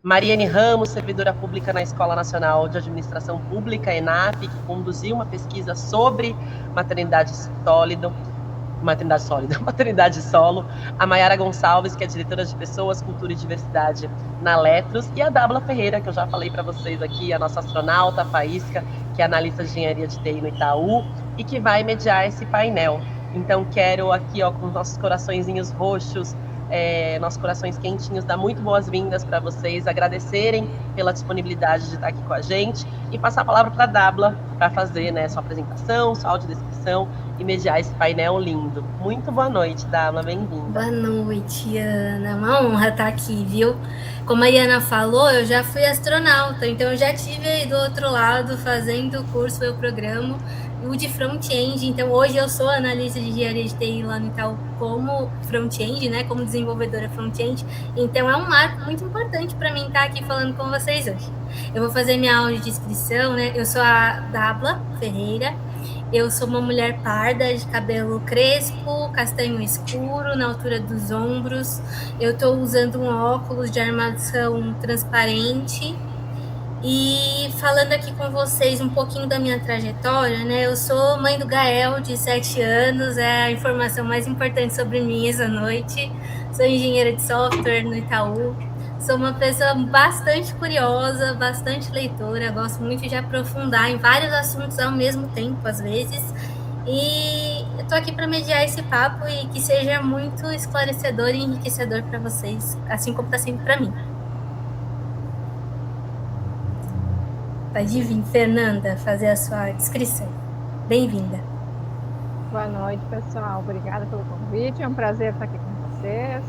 Mariane Ramos, servidora pública na Escola Nacional de Administração Pública, ENAP, que conduziu uma pesquisa sobre maternidade sólida, maternidade solo, a Mayara Gonçalves, que é diretora de Pessoas, Cultura e Diversidade na Letros, e a Dábla Ferreira, que eu já falei para vocês aqui, a nossa astronauta, a Faísca, que é analista de engenharia de TI no Itaú, e que vai mediar esse painel. Então, quero aqui, ó, com os nossos coraçõezinhos roxos, nossos corações quentinhos, dar muito boas-vindas para vocês, agradecerem pela disponibilidade de estar aqui com a gente e passar a palavra para a Dábla para fazer, né, sua apresentação, sua audiodescrição e mediar esse painel lindo. Muito boa noite, Dábla, bem-vinda. Boa noite, Ana. Uma honra estar aqui, viu? Como a Ana falou, eu já fui astronauta, então eu já estive aí do outro lado fazendo o curso, o programa, o de front-end. Então hoje eu sou analista de engenharia de TI lá no Itaú como front-end, né? Como desenvolvedora front-end. Então é um marco muito importante para mim estar aqui falando com vocês hoje. Eu vou fazer minha aula de inscrição, né? Eu sou a Dábla Ferreira. Eu sou uma mulher parda, de cabelo crespo, castanho escuro, na altura dos ombros. Eu estou usando um óculos de armação transparente. E falando aqui com vocês um pouquinho da minha trajetória, né? Eu sou mãe do Gael, de 7 anos, é a informação mais importante sobre mim essa noite. Sou engenheira de software no Itaú. Sou uma pessoa bastante curiosa, bastante leitora, gosto muito de aprofundar em vários assuntos ao mesmo tempo, às vezes. E eu tô aqui para mediar esse papo e que seja muito esclarecedor e enriquecedor para vocês, assim como está sendo para mim. Pode vir, Fernanda, fazer a sua descrição. Bem-vinda. Boa noite, pessoal. Obrigada pelo convite. É um prazer estar aqui com vocês.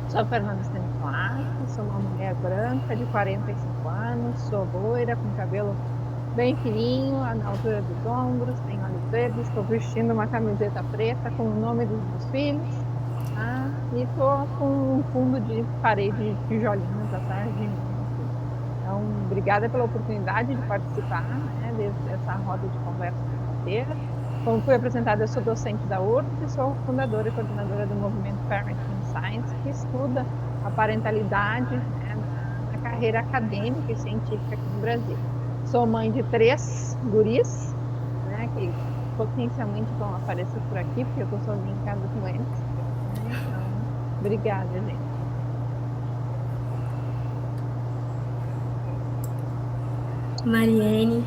Sou a Fernanda Stanislavski, sou uma mulher branca de 45 anos, sou loira, com cabelo bem fininho, na altura dos ombros, tenho olhos verdes, estou vestindo uma camiseta preta com o nome dos meus filhos, tá? E estou com um fundo de parede de tijolinhos atrás de mim. Então, obrigada pela oportunidade de participar, né, dessa roda de conversa quarta-feira. Como fui apresentada, eu sou docente da URSS e sou fundadora e coordenadora do movimento Parenting Science, que estuda a parentalidade, né, na carreira acadêmica e científica aqui no Brasil. Sou mãe de 3 guris, né, que potencialmente vão aparecer por aqui, porque eu estou sozinha em casa com eles. Né, então, obrigada, gente. Mariane.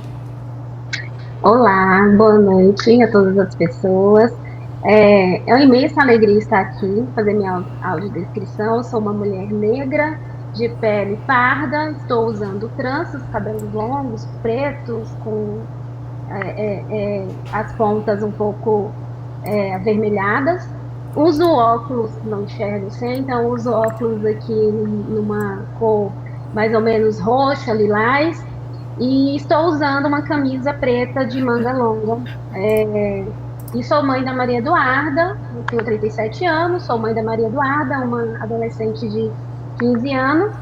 Olá, boa noite a todas as pessoas. É uma imensa alegria estar aqui, fazer minha audiodescrição. Eu sou uma mulher negra, de pele parda, estou usando tranças, cabelos longos, pretos, com as pontas um pouco avermelhadas. Uso óculos, não enxergo sem, então uso óculos aqui numa cor mais ou menos roxa, lilás. E estou usando uma camisa preta de manga longa. E sou mãe da Maria Eduarda, tenho 37 anos, sou mãe da Maria Eduarda, uma adolescente de 15 anos.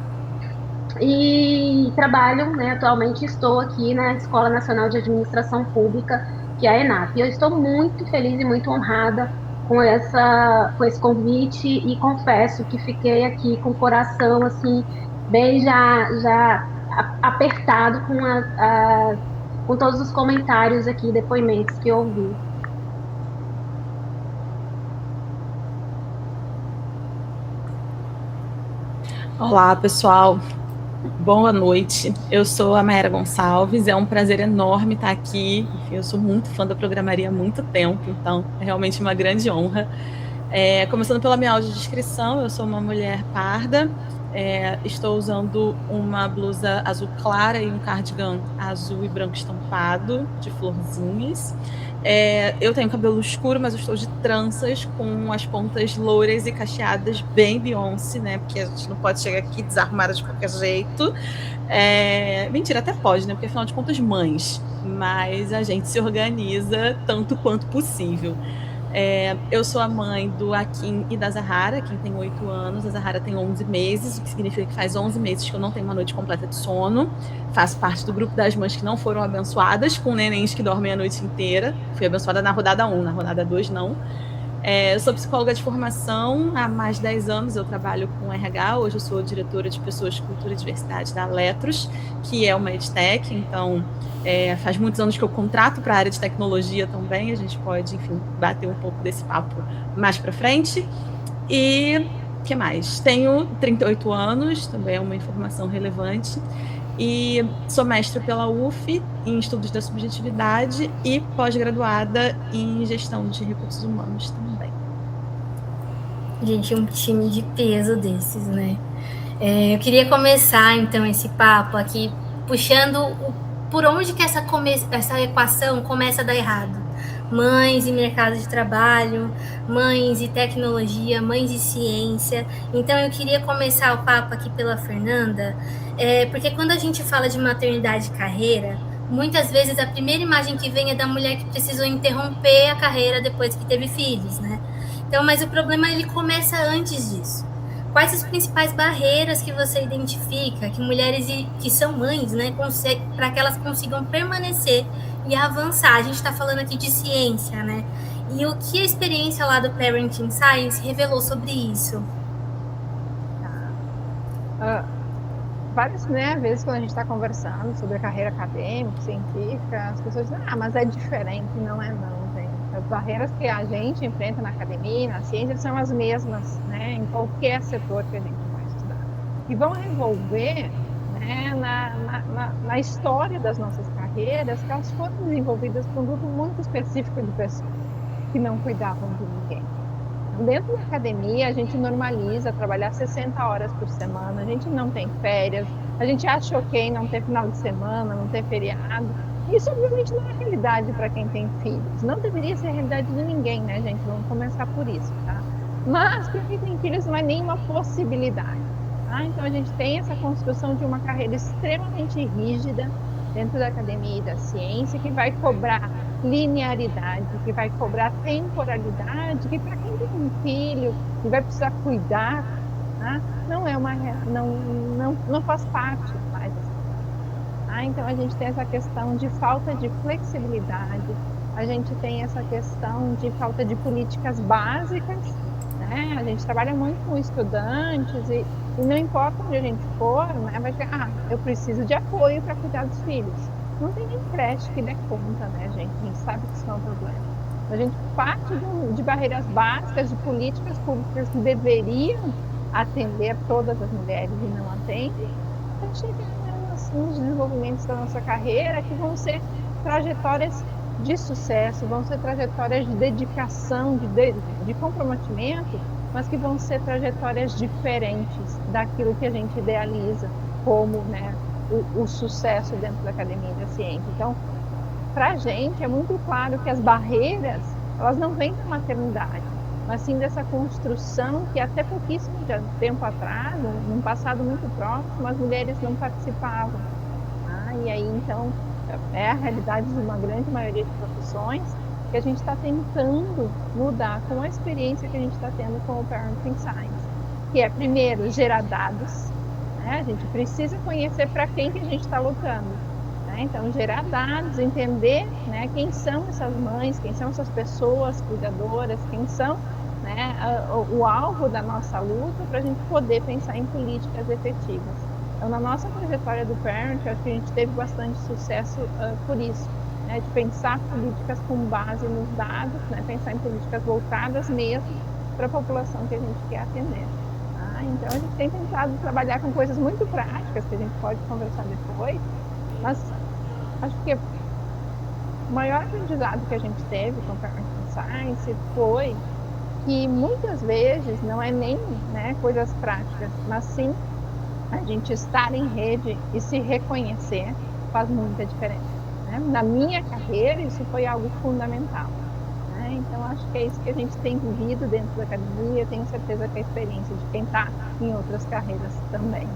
E trabalho, né, atualmente estou aqui na Escola Nacional de Administração Pública, que é a ENAP. Eu estou muito feliz e muito honrada com esse convite e confesso que fiquei aqui com o coração assim, bem já apertado com todos os comentários aqui, depoimentos que eu ouvi. Olá, pessoal. Boa noite. Eu sou a Mayara Gonçalves. É um prazer enorme estar aqui. Eu sou muito fã da programaria há muito tempo, então é realmente uma grande honra. Começando pela minha audiodescrição, eu sou uma mulher parda. Estou usando uma blusa azul clara e um cardigan azul e branco estampado, de florzinhas. Eu tenho cabelo escuro, mas eu estou de tranças com as pontas louras e cacheadas, bem Beyoncé, né? Porque a gente não pode chegar aqui desarmada de qualquer jeito. Mentira, até pode, né? Porque afinal de contas, mães. Mas a gente se organiza tanto quanto possível. Eu sou a mãe do Akin e da Zahara. Akin tem 8 anos, a Zahara tem 11 meses, o que significa que faz 11 meses que eu não tenho uma noite completa de sono. Faço parte do grupo das mães que não foram abençoadas com nenéns que dormem a noite inteira. Fui abençoada na rodada 1, na rodada 2 não. Eu sou psicóloga de formação há mais de 10 anos, eu trabalho com RH, hoje eu sou diretora de Pessoas, Cultura e Diversidade da Letros, que é uma edtech, então faz muitos anos que eu contrato para a área de tecnologia também, a gente pode, enfim, bater um pouco desse papo mais para frente. E o que mais? Tenho 38 anos, também é uma informação relevante, e sou mestra pela UF em Estudos da Subjetividade e pós-graduada em Gestão de Recursos Humanos também. Gente, um time de peso desses, né? Eu queria começar, então, esse papo aqui, puxando por onde que essa equação começa a dar errado. Mães e mercado de trabalho, mães e tecnologia, mães e ciência. Então, eu queria começar o papo aqui pela Fernanda, porque quando a gente fala de maternidade e carreira, muitas vezes a primeira imagem que vem é da mulher que precisou interromper a carreira depois que teve filhos, né? Então, mas o problema ele começa antes disso. Quais as principais barreiras que você identifica que mulheres que são mães, né, para que elas consigam permanecer e avançar? A gente está falando aqui de ciência, né? E o que a experiência lá do Parenting Science revelou sobre isso? Várias vezes quando a gente está conversando sobre a carreira acadêmica, científica, as pessoas dizem, mas é diferente. Não é não, gente. As barreiras que a gente enfrenta na academia, na ciência, são as mesmas, né, em qualquer setor que a gente vai estudar. E vão envolver, né, na história das nossas carreiras, que elas foram desenvolvidas por um grupo muito específico de pessoas que não cuidavam de ninguém. Dentro da academia, a gente normaliza trabalhar 60 horas por semana, a gente não tem férias, a gente acha ok não ter final de semana, não ter feriado. Isso, obviamente, não é realidade para quem tem filhos. Não deveria ser a realidade de ninguém, né, gente? Vamos começar por isso, tá? Mas, para quem tem filhos, não é nenhuma possibilidade, tá? Então, a gente tem essa construção de uma carreira extremamente rígida dentro da academia e da ciência, que vai cobrar linearidade, que vai cobrar temporalidade, que para quem tem um filho e vai precisar cuidar, tá? Não faz parte mais. Então, a gente tem essa questão de falta de flexibilidade, a gente tem essa questão de falta de políticas básicas, né? A gente trabalha muito com estudantes e não importa onde a gente for, né, vai ter, eu preciso de apoio para cuidar dos filhos. Não tem nem creche que dê conta, né, gente? A gente sabe que isso não é um problema. A gente parte de barreiras básicas, de políticas públicas que deveriam atender todas as mulheres e não atendem. A gente tem nos desenvolvimentos da nossa carreira que vão ser trajetórias de sucesso, vão ser trajetórias de dedicação, de comprometimento, mas que vão ser trajetórias diferentes daquilo que a gente idealiza como, né, o sucesso dentro da academia da ciência. Então, para a gente é muito claro que as barreiras, elas não vêm da maternidade, mas sim dessa construção que até pouquíssimo tempo atrás, num passado muito próximo, as mulheres não participavam. E aí, então, é a realidade de uma grande maioria de profissões que a gente está tentando mudar com a experiência que a gente está tendo com o Parenting Science, que é, primeiro, gerar dados, né? A gente precisa conhecer para quem que a gente está lutando, né? Então, gerar dados, entender, né, quem são essas mães, quem são essas pessoas cuidadoras, quem são, né, o alvo da nossa luta, para a gente poder pensar em políticas efetivas. Então, na nossa trajetória do Parent, acho que a gente teve bastante sucesso por isso, né, de pensar políticas com base nos dados, né, pensar em políticas voltadas mesmo para a população que a gente quer atender. Então, a gente tem tentado trabalhar com coisas muito práticas, que a gente pode conversar depois, mas acho que o maior aprendizado que a gente teve com o Parenting Science foi que muitas vezes não é nem, né, coisas práticas, mas sim a gente estar em rede e se reconhecer faz muita diferença, né? Na minha carreira, isso foi algo fundamental, né? Então, acho que é isso que a gente tem vivido dentro da academia. Eu tenho certeza que a experiência de quem está em outras carreiras também.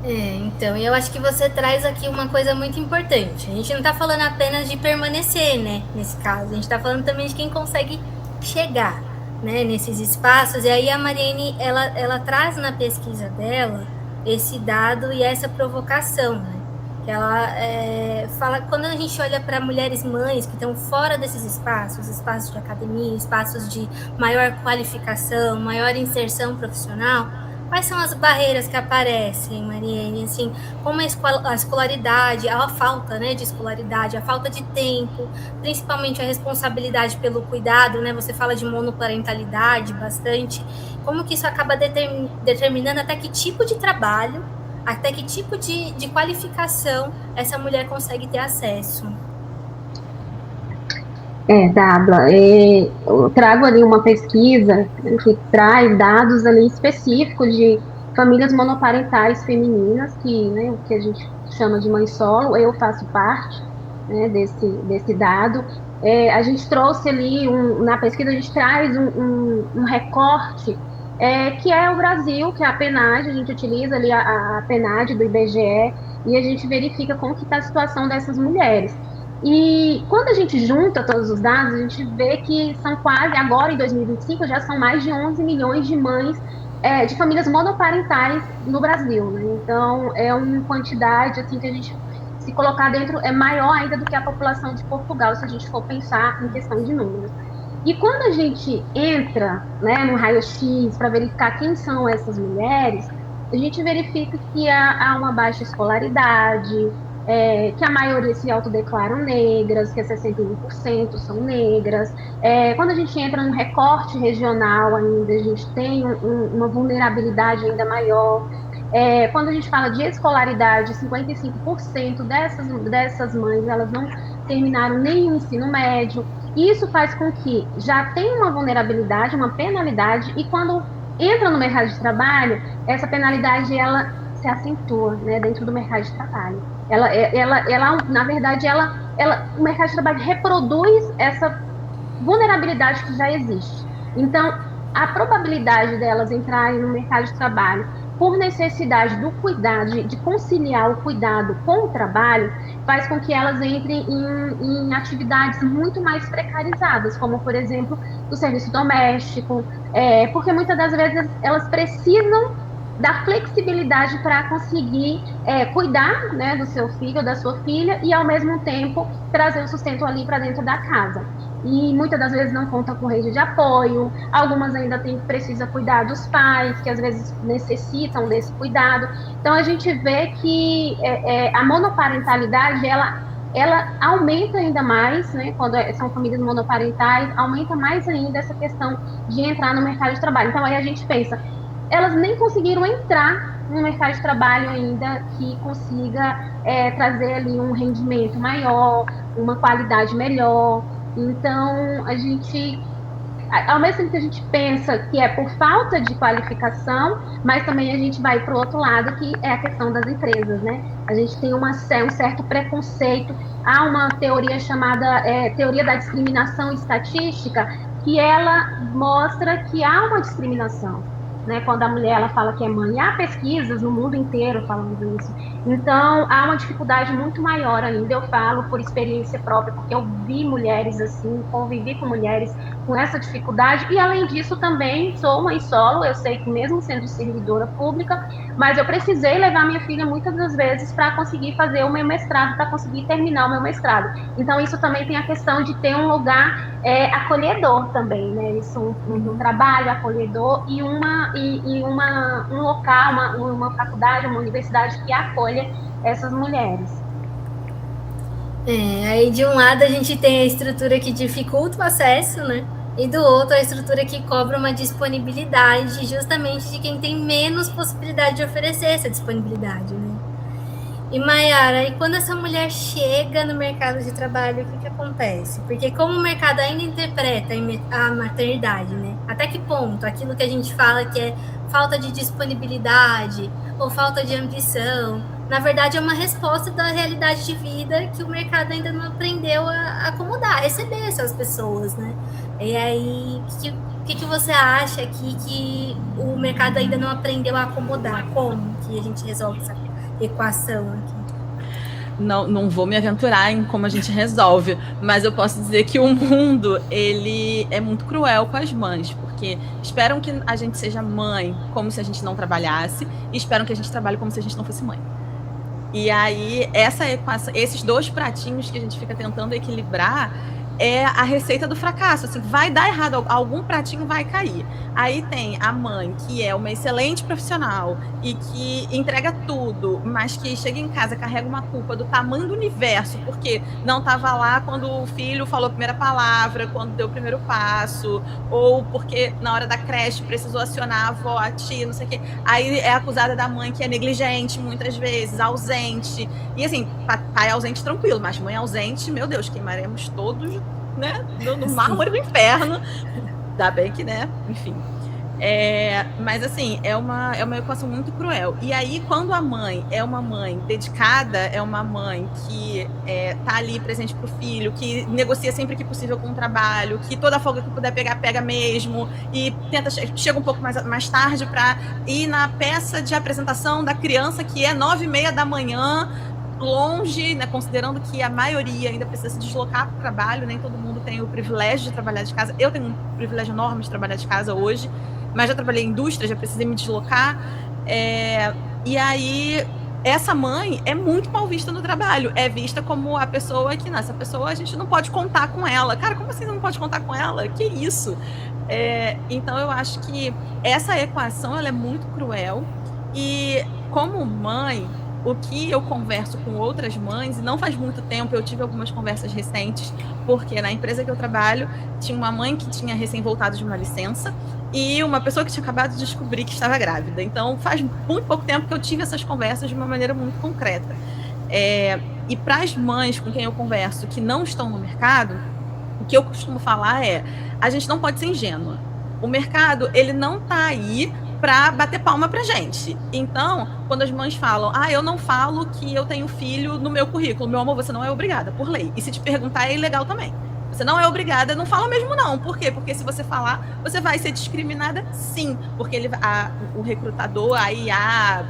Então, eu acho que você traz aqui uma coisa muito importante. A gente não está falando apenas de permanecer, né, nesse caso. A gente está falando também de quem consegue chegar, né, nesses espaços. E aí a Mariane, ela traz na pesquisa dela esse dado e essa provocação, né, Ela fala, quando a gente olha para mulheres mães que estão fora desses espaços de academia, espaços de maior qualificação, maior inserção profissional, quais são as barreiras que aparecem, Mariene? Assim, como a escolaridade, a falta, né, de escolaridade, a falta de tempo, principalmente a responsabilidade pelo cuidado, né? Você fala de monoparentalidade bastante. Como que isso acaba determinando até que tipo de trabalho, até que tipo de qualificação essa mulher consegue ter acesso? Dabla, eu trago ali uma pesquisa que traz dados ali específicos de famílias monoparentais femininas, que, né, o que a gente chama de mãe solo, eu faço parte, né, desse dado. A gente trouxe ali, na pesquisa, a gente traz um recorte, que é o Brasil, que é a PNAD, a gente utiliza ali a PNAD do IBGE, e a gente verifica como que está a situação dessas mulheres. E quando a gente junta todos os dados, a gente vê que são quase, agora em 2025, já são mais de 11 milhões de mães de famílias monoparentais no Brasil, né? Então, é uma quantidade, assim, que a gente, se colocar dentro, é maior ainda do que a população de Portugal, se a gente for pensar em questão de números. E quando a gente entra, né, no raio-x para verificar quem são essas mulheres, a gente verifica que há uma baixa escolaridade, que a maioria se autodeclaram negras, que 61% são negras. Quando a gente entra no recorte regional ainda, a gente tem uma vulnerabilidade ainda maior. Quando a gente fala de escolaridade, 55% dessas mães, elas não terminaram nem o ensino médio. Isso faz com que já tenha uma vulnerabilidade, uma penalidade, e quando entra no mercado de trabalho, essa penalidade, ela se acentua, né, dentro do mercado de trabalho. Ela na verdade, o mercado de trabalho reproduz essa vulnerabilidade que já existe. Então, a probabilidade delas entrarem no mercado de trabalho por necessidade do cuidado, de conciliar o cuidado com o trabalho, faz com que elas entrem em atividades muito mais precarizadas, como, por exemplo, o serviço doméstico, porque muitas das vezes elas precisam da flexibilidade para conseguir cuidar, né, do seu filho ou da sua filha e, ao mesmo tempo, trazer o sustento ali para dentro da casa. E muitas das vezes não conta com rede de apoio, algumas ainda precisam cuidar dos pais, que às vezes necessitam desse cuidado. Então, a gente vê que a monoparentalidade, ela aumenta ainda mais, né, quando são famílias monoparentais, aumenta mais ainda essa questão de entrar no mercado de trabalho. Então, aí a gente pensa, elas nem conseguiram entrar no mercado de trabalho ainda que consiga trazer ali um rendimento maior, uma qualidade melhor. Então, a gente, ao mesmo tempo que a gente pensa que é por falta de qualificação, mas também a gente vai para o outro lado, que é a questão das empresas, né? A gente tem um certo preconceito. Há uma teoria chamada teoria da discriminação estatística, que ela mostra que há uma discriminação, né, quando a mulher ela fala que é mãe. Há pesquisas no mundo inteiro falando isso. Então, há uma dificuldade muito maior ainda. Eu falo por experiência própria, porque eu vi mulheres assim, convivi com mulheres com essa dificuldade, e além disso também sou mãe solo. Eu sei que mesmo sendo servidora pública, mas eu precisei levar minha filha muitas das vezes para conseguir fazer o meu mestrado, para conseguir terminar o meu mestrado. Então, isso também tem a questão de ter um lugar acolhedor também, né? Isso, um trabalho acolhedor e um local, uma faculdade, uma universidade que acolha essas mulheres. Aí de um lado a gente tem a estrutura que dificulta o acesso, né? E do outro a estrutura que cobra uma disponibilidade justamente de quem tem menos possibilidade de oferecer essa disponibilidade, né? E Mayara, e quando essa mulher chega no mercado de trabalho, o que acontece? Porque como o mercado ainda interpreta a maternidade, né? Até que ponto aquilo que a gente fala que é falta de disponibilidade ou falta de ambição, na verdade é uma resposta da realidade de vida que o mercado ainda não aprendeu a acomodar, a receber essas pessoas, né? E aí, o que você acha que o mercado ainda não aprendeu a acomodar? Como que a gente resolve essa equação aqui? Não vou me aventurar em como a gente resolve, mas eu posso dizer que o mundo, ele é muito cruel com as mães, porque esperam que a gente seja mãe como se a gente não trabalhasse, e esperam que a gente trabalhe como se a gente não fosse mãe. E aí, essa equação, esses dois pratinhos que a gente fica tentando equilibrar é a receita do fracasso. Assim, vai dar errado, algum pratinho vai cair. Aí tem a mãe, que é uma excelente profissional e que entrega tudo, mas que chega em casa, carrega uma culpa do tamanho do universo, porque não estava lá quando o filho falou a primeira palavra, quando deu o primeiro passo, ou porque na hora da creche precisou acionar a avó, a tia, não sei o quê. Aí é acusada da mãe que é negligente, muitas vezes, ausente. E assim, pai ausente tranquilo, mas mãe ausente, meu Deus, queimaremos todos, né, no mármore do inferno. Ainda bem que, né, enfim. Mas assim, é uma equação muito cruel. E aí, quando a mãe é uma mãe dedicada, é uma mãe que tá ali presente pro filho, que negocia sempre que possível com o trabalho, que toda folga que puder pegar, pega mesmo, e chega um pouco mais tarde para ir na peça de apresentação da criança, que é 9h30 da manhã, longe, né, considerando que a maioria ainda precisa se deslocar para o trabalho, nem todo mundo tem o privilégio de trabalhar de casa. Eu tenho um privilégio enorme de trabalhar de casa hoje, mas já trabalhei em indústria, já precisei me deslocar. E aí, essa mãe é muito mal vista no trabalho. É vista como a pessoa que, nessa pessoa, a gente não pode contar com ela. Cara, como assim você não pode contar com ela? Que isso? Então, eu acho que essa equação ela é muito cruel. E, como mãe, o que eu converso com outras mães, e não faz muito tempo, eu tive algumas conversas recentes, porque na empresa que eu trabalho, tinha uma mãe que tinha recém-voltado de uma licença, e uma pessoa que tinha acabado de descobrir que estava grávida. Então, faz muito pouco tempo que eu tive essas conversas de uma maneira muito concreta. E para as mães com quem eu converso que não estão no mercado, o que eu costumo falar é: a gente não pode ser ingênua. O mercado, ele não está aí para bater palma pra gente. Então, quando as mães falam, eu não falo que eu tenho filho no meu currículo, meu amor, você não é obrigada, por lei. E se te perguntar, é ilegal também. Você não é obrigada, não fala mesmo não. Por quê? Porque se você falar, você vai ser discriminada, sim. Porque o recrutador, a IA,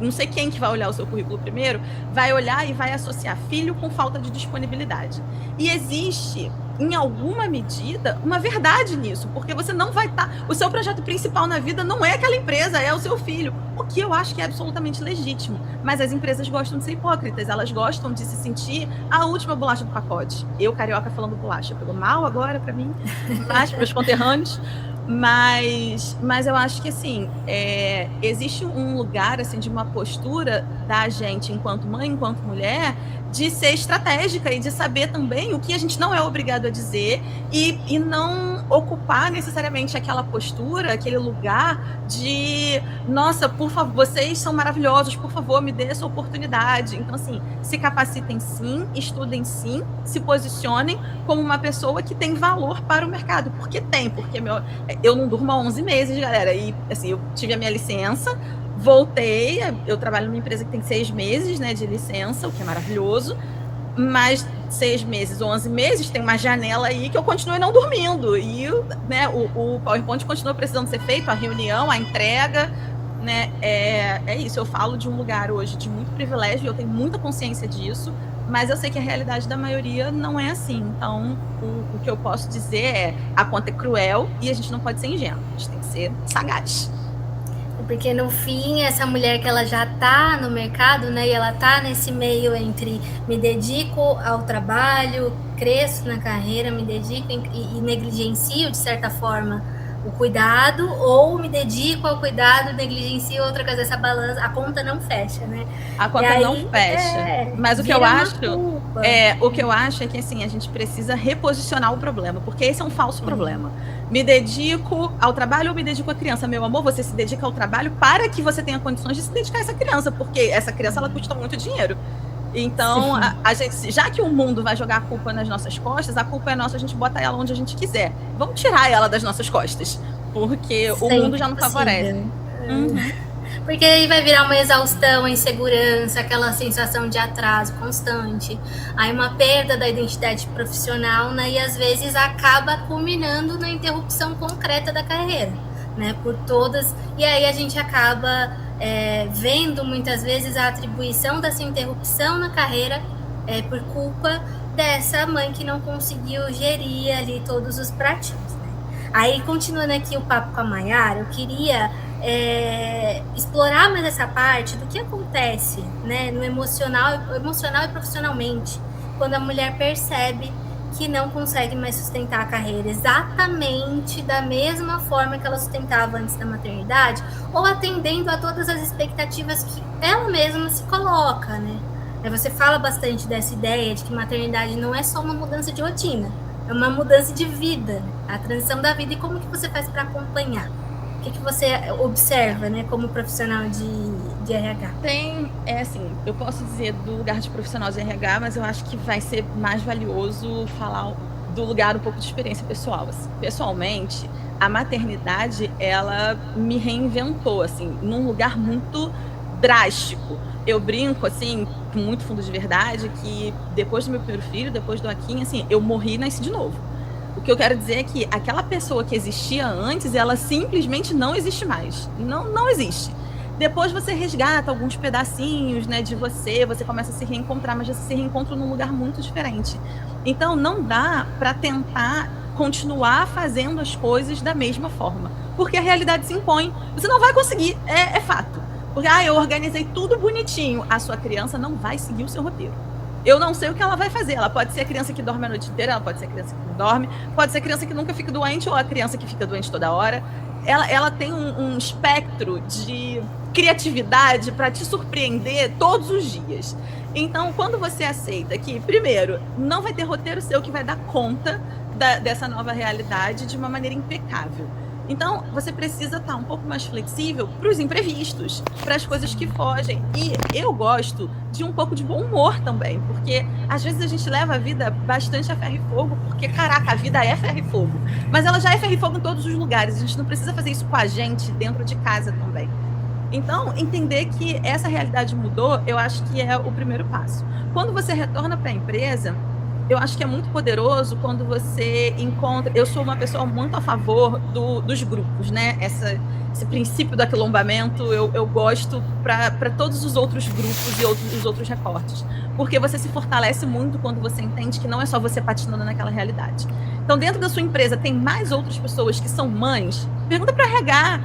não sei quem que vai olhar o seu currículo primeiro, vai olhar e vai associar filho com falta de disponibilidade. E existe, em alguma medida, uma verdade nisso, porque você não vai estar... O seu projeto principal na vida não é aquela empresa, é o seu filho, o que eu acho que é absolutamente legítimo. Mas as empresas gostam de ser hipócritas, elas gostam de se sentir a última bolacha do pacote. Eu, carioca, falando bolacha, pegou mal agora pra mim, mas para meus conterrâneos. Mas eu acho que, assim, existe um lugar, assim, de uma postura da gente, enquanto mãe, enquanto mulher, de ser estratégica e de saber também o que a gente não é obrigado a dizer e não ocupar necessariamente aquela postura, aquele lugar de, nossa, por favor, vocês são maravilhosos, por favor, me dê essa oportunidade. Então, assim, se capacitem sim, estudem sim, se posicionem como uma pessoa que tem valor para o mercado, porque eu não durmo há 11 meses, galera, e assim, eu tive a minha licença, voltei, eu trabalho numa empresa que tem 6 meses, né, de licença, o que é maravilhoso, mas 6 meses, 11 meses, tem uma janela aí que eu continuo não dormindo, e, né, o PowerPoint continua precisando ser feito, a reunião, a entrega, né, é isso, eu falo de um lugar hoje de muito privilégio, eu tenho muita consciência disso, mas eu sei que a realidade da maioria não é assim. Então, o que eu posso dizer é: a conta é cruel e a gente não pode ser ingênuo, a gente tem que ser sagaz. Porque no fim, essa mulher que ela já tá no mercado, né, e ela tá nesse meio entre me dedico ao trabalho, cresço na carreira, me dedico e negligencio, de certa forma, o cuidado, ou me dedico ao cuidado, negligencio outra coisa, essa balança, a conta não fecha, né? A conta não fecha. Mas o que eu acho é que, assim, a gente precisa reposicionar o problema, porque esse é um falso problema. Me dedico ao trabalho ou me dedico à criança? Meu amor, você se dedica ao trabalho para que você tenha condições de se dedicar a essa criança, porque essa criança, ela custa muito dinheiro. Então, a gente, já que o mundo vai jogar a culpa nas nossas costas, a culpa é nossa, a gente bota ela onde a gente quiser. Vamos tirar ela das nossas costas, porque o mundo já não favorece. Porque aí vai virar uma exaustão, a insegurança, aquela sensação de atraso constante, aí uma perda da identidade profissional, né? E às vezes acaba culminando na interrupção concreta da carreira, né? Por todas, e aí a gente acaba vendo muitas vezes a atribuição dessa interrupção na carreira por culpa dessa mãe que não conseguiu gerir ali todos os pratinhos, né? Aí, continuando aqui o papo com a Mayara, eu queria explorar mais essa parte do que acontece, né, no emocional e profissionalmente, quando a mulher percebe que não consegue mais sustentar a carreira exatamente da mesma forma que ela sustentava antes da maternidade, ou atendendo a todas as expectativas que ela mesma se coloca, né? Você fala bastante dessa ideia de que maternidade não é só uma mudança de rotina, é uma mudança de vida, a transição da vida. E como que você faz para acompanhar? O que você observa, né, como profissional de RH? Assim, eu posso dizer do lugar de profissional de RH, mas eu acho que vai ser mais valioso falar do lugar um pouco de experiência pessoal. Assim. Pessoalmente, a maternidade, ela me reinventou, assim, num lugar muito drástico. Eu brinco, assim, com muito fundo de verdade, que depois do meu primeiro filho, depois do Akin, assim, eu morri e nasci de novo. O que eu quero dizer é que aquela pessoa que existia antes, ela simplesmente não existe mais. Não existe. Depois você resgata alguns pedacinhos, né, de você começa a se reencontrar, mas você se reencontra num lugar muito diferente. Então, não dá para tentar continuar fazendo as coisas da mesma forma, porque a realidade se impõe. Você não vai conseguir, é fato. Porque, eu organizei tudo bonitinho. A sua criança não vai seguir o seu roteiro. Eu não sei o que ela vai fazer. Ela pode ser a criança que dorme a noite inteira, ela pode ser a criança que não dorme, pode ser a criança que nunca fica doente ou a criança que fica doente toda hora. Ela tem um espectro de criatividade para te surpreender todos os dias. Então, quando você aceita que, primeiro, não vai ter roteiro seu que vai dar conta dessa nova realidade de uma maneira impecável. Então, você precisa estar um pouco mais flexível para os imprevistos, para as coisas que fogem. E eu gosto de um pouco de bom humor também, porque às vezes a gente leva a vida bastante a ferro e fogo, porque, caraca, a vida é ferro e fogo. Mas ela já é ferro e fogo em todos os lugares, a gente não precisa fazer isso com a gente dentro de casa também. Então, entender que essa realidade mudou, eu acho que é o primeiro passo. Quando você retorna para a empresa, eu acho que é muito poderoso quando você encontra... Eu sou uma pessoa muito a favor dos grupos, né? Esse princípio do aquilombamento eu gosto para todos os outros grupos e os outros recortes. Porque você se fortalece muito quando você entende que não é só você patinando naquela realidade. Então, dentro da sua empresa, tem mais outras pessoas que são mães? Pergunta para o RH.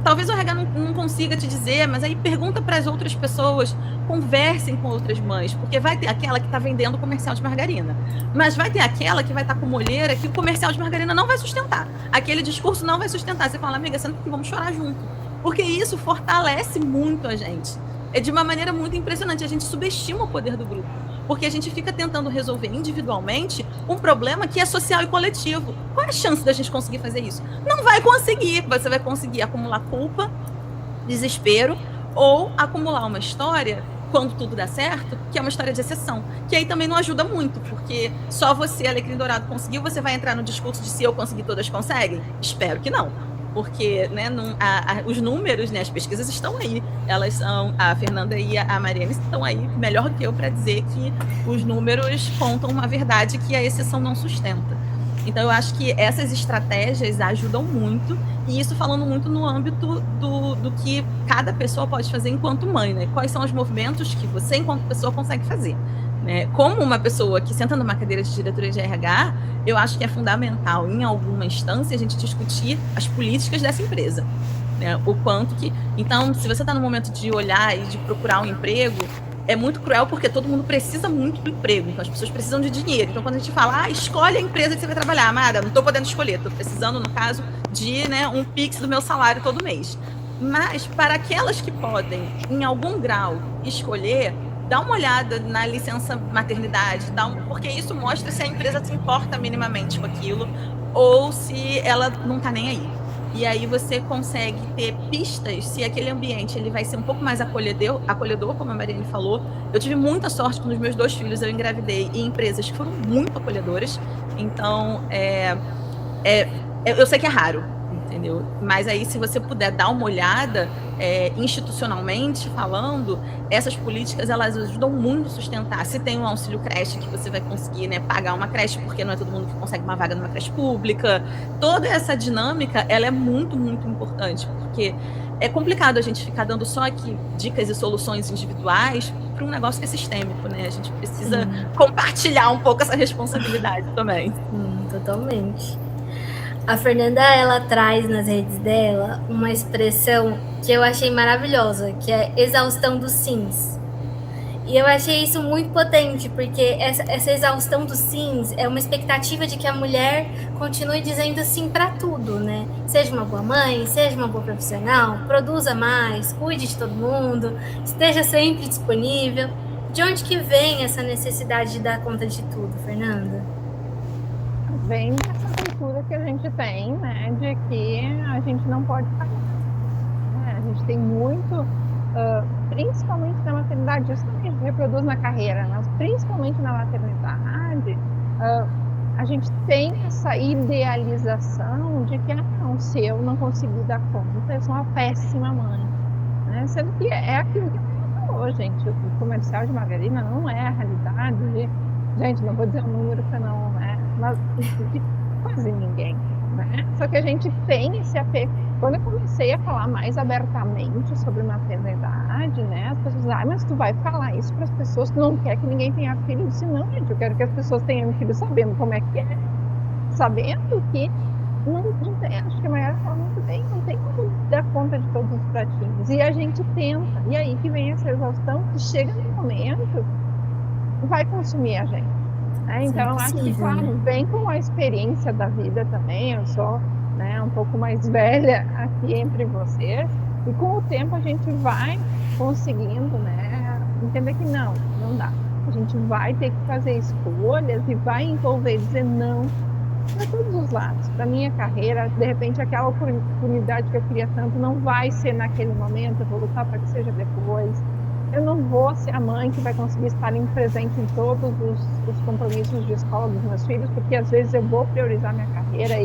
Talvez o RH não consiga te dizer, mas aí pergunta para as outras pessoas, conversem com outras mães, porque vai ter aquela que está vendendo comercial de margarina, mas vai ter aquela que vai estar com molheira que o comercial de margarina não vai sustentar, aquele discurso não vai sustentar. Você fala, amiga, senta aqui, vamos chorar junto, porque isso fortalece muito a gente. É de uma maneira muito impressionante, a gente subestima o poder do grupo, porque a gente fica tentando resolver individualmente um problema que é social e coletivo. Qual é a chance da gente conseguir fazer isso? Não vai conseguir. Você vai conseguir acumular culpa, desespero, ou acumular uma história, quando tudo dá certo, que é uma história de exceção, que aí também não ajuda muito, porque só você, Alecrim Dourado, conseguiu, você vai entrar no discurso de se eu conseguir, todas conseguem? Espero que não. Porque, né, os números, né, as pesquisas estão aí. Elas são, a Fernanda e a Mariane estão aí melhor que eu para dizer que os números contam uma verdade que a exceção não sustenta. Então, eu acho que essas estratégias ajudam muito, e isso falando muito no âmbito do que cada pessoa pode fazer enquanto mãe, né? Quais são os movimentos que você, enquanto pessoa, consegue fazer. Né? Como uma pessoa que senta numa cadeira de diretoria de RH, eu acho que é fundamental, em alguma instância, a gente discutir as políticas dessa empresa. Né? O quanto que... Então, se você está no momento de olhar e de procurar um emprego, é muito cruel porque todo mundo precisa muito do emprego, então as pessoas precisam de dinheiro. Então, quando a gente fala, escolhe a empresa que você vai trabalhar, amada, não estou podendo escolher, estou precisando, no caso, de, né, um Pix do meu salário todo mês. Mas, para aquelas que podem, em algum grau, escolher, dá uma olhada na licença maternidade, porque isso mostra se a empresa se importa minimamente com aquilo ou se ela não está nem aí. E aí você consegue ter pistas se aquele ambiente ele vai ser um pouco mais acolhedor, como a Mariane falou. Eu tive muita sorte com os meus 2 filhos, eu engravidei em empresas que foram muito acolhedoras. Então, eu sei que é raro, entendeu? Mas aí, se você puder dar uma olhada, institucionalmente falando, essas políticas, elas ajudam muito a sustentar. Se tem um auxílio creche que você vai conseguir, né, pagar uma creche, porque não é todo mundo que consegue uma vaga numa creche pública, toda essa dinâmica, ela é muito, muito importante, porque é complicado a gente ficar dando só aqui dicas e soluções individuais para um negócio que é sistêmico, né? A gente precisa compartilhar um pouco essa responsabilidade também. Totalmente. A Fernanda, ela traz nas redes dela uma expressão que eu achei maravilhosa, que é exaustão dos sims. E eu achei isso muito potente, porque essa exaustão dos sims é uma expectativa de que a mulher continue dizendo sim para tudo, né? Seja uma boa mãe, seja uma boa profissional, produza mais, cuide de todo mundo, esteja sempre disponível. De onde que vem essa necessidade de dar conta de tudo, Fernanda? Vem dessa cultura que a gente tem, né, de que a gente não pode falhar. A gente tem muito, principalmente na maternidade, isso também reproduz na carreira, mas principalmente na maternidade, a gente tem essa idealização de que, não, se eu não conseguir dar conta, eu sou uma péssima mãe. Né? Sendo que é aquilo que você falou, gente. O comercial de margarina não é a realidade de... Gente, não vou dizer um número que não é, mas de quase ninguém. Né? Só que a gente tem esse apego. Quando eu comecei a falar mais abertamente sobre maternidade, né, as pessoas dizem, mas tu vai falar isso para as pessoas, tu não quer que ninguém tenha filho? Eu disse, não, gente, eu quero que as pessoas tenham filho sabendo como é que é, sabendo que não tem, acho que a Mayara fala muito bem, não tem como dar conta de todos os pratinhos. E a gente tenta, e aí que vem essa exaustão, que chega no momento, vai consumir a gente. Né? Então, eu acho que, claro, vem com a experiência da vida também, eu sou, né, um pouco mais velha aqui entre vocês, e com o tempo a gente vai conseguindo, né, entender que não dá. A gente vai ter que fazer escolhas e vai envolver, dizer não para todos os lados. Para minha carreira, de repente, aquela oportunidade que eu queria tanto não vai ser naquele momento, eu vou lutar para que seja depois. Eu não vou ser a mãe que vai conseguir estar presente em todos os compromissos de escola dos meus filhos, porque às vezes eu vou priorizar minha carreira,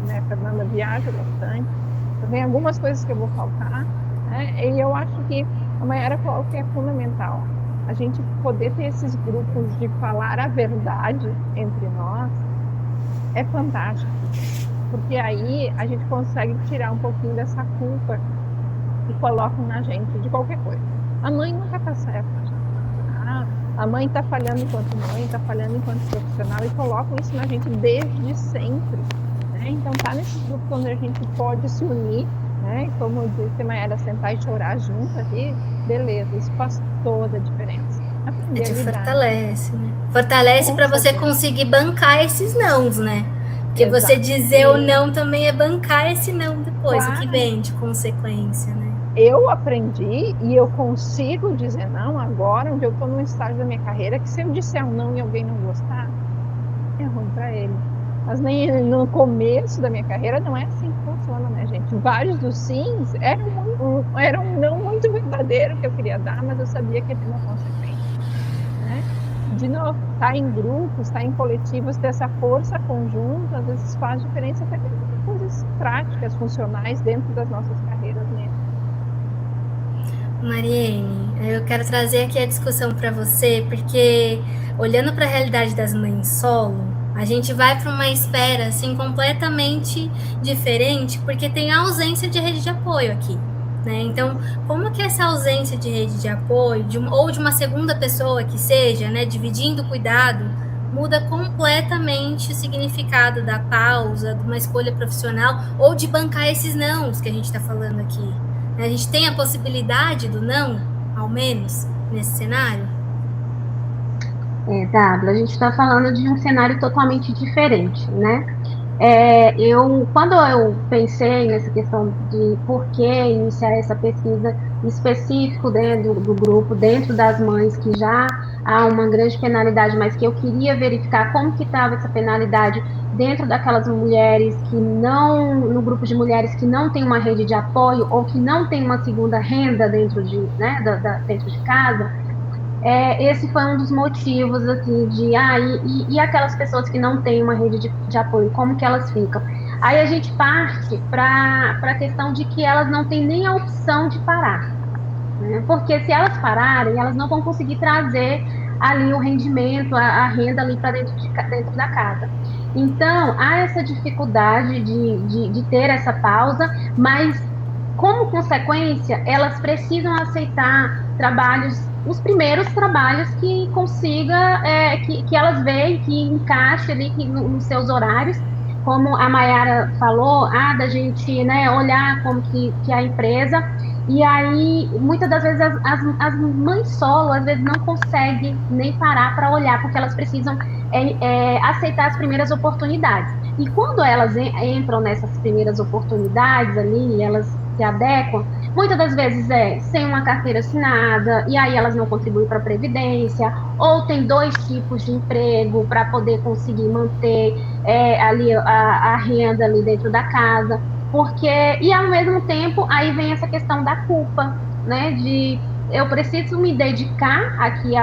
né, Fernanda, viaja bastante, então, tem algumas coisas que eu vou faltar, né, e eu acho que a Mayara falou que é fundamental, a gente poder ter esses grupos de falar a verdade entre nós, é fantástico, porque aí a gente consegue tirar um pouquinho dessa culpa que colocam na gente de qualquer coisa. A mãe nunca está certa. A mãe está falhando enquanto mãe, está falhando enquanto profissional e colocam isso na gente desde sempre. Né? Então, tá nesse grupo onde a gente pode se unir, né? Como disse a Mayara, sentar e chorar junto ali, beleza, isso faz toda a diferença. A gente fortalece, né? Fortalece para você conseguir bancar esses nãos, né? Porque exato, você dizer o não também é bancar esse não depois, claro. O que vem de consequência, né? Eu aprendi e eu consigo dizer não agora, onde eu estou num estágio da minha carreira, que se eu disser um não e alguém não gostar, é ruim para ele. Mas nem no começo da minha carreira não é assim que funciona, né, gente? Vários dos sims eram um não muito verdadeiro que eu queria dar, mas eu sabia que ia ter uma consequência. Né? De novo, estar em grupos, estar em coletivos, ter essa força conjunta, às vezes faz diferença até com coisas práticas, funcionais dentro das nossas carreiras mesmo. Mariene, eu quero trazer aqui a discussão para você, porque olhando para a realidade das mães solo, a gente vai para uma esfera assim completamente diferente, porque tem a ausência de rede de apoio aqui, né? Então, como que essa ausência de rede de apoio, ou de uma segunda pessoa que seja, né, dividindo o cuidado, muda completamente o significado da pausa, de uma escolha profissional, ou de bancar esses nãos que a gente está falando aqui. A gente tem a possibilidade do não, ao menos, nesse cenário? Dábila, a gente está falando de um cenário totalmente diferente, né? Quando eu pensei nessa questão de por que iniciar essa pesquisa específica dentro do grupo, dentro das mães, que já há uma grande penalidade, mas que eu queria verificar como que estava essa penalidade dentro daquelas mulheres que não, no grupo de mulheres que não tem uma rede de apoio ou que não tem uma segunda renda dentro de, né, dentro de casa, esse foi um dos motivos, assim, e aquelas pessoas que não têm uma rede de apoio, como que elas ficam? Aí a gente parte para a questão de que elas não têm nem a opção de parar, né? Porque se elas pararem, elas não vão conseguir trazer ali o rendimento, a renda ali para dentro da casa. Então, há essa dificuldade de ter essa pausa, mas, como consequência, elas precisam aceitar os primeiros trabalhos que consiga, que elas veem, que encaixe ali nos seus horários, como a Mayara falou, da gente, né, olhar como que a empresa, e aí muitas das vezes as mães solo às vezes não conseguem nem parar para olhar, porque elas precisam aceitar as primeiras oportunidades. E quando elas entram nessas primeiras oportunidades ali, elas se adequam, muitas das vezes sem uma carteira assinada, e aí elas não contribuem para a Previdência, ou tem 2 tipos de emprego para poder conseguir manter ali a renda ali dentro da casa, e ao mesmo tempo aí vem essa questão da culpa, né, de eu preciso me dedicar aqui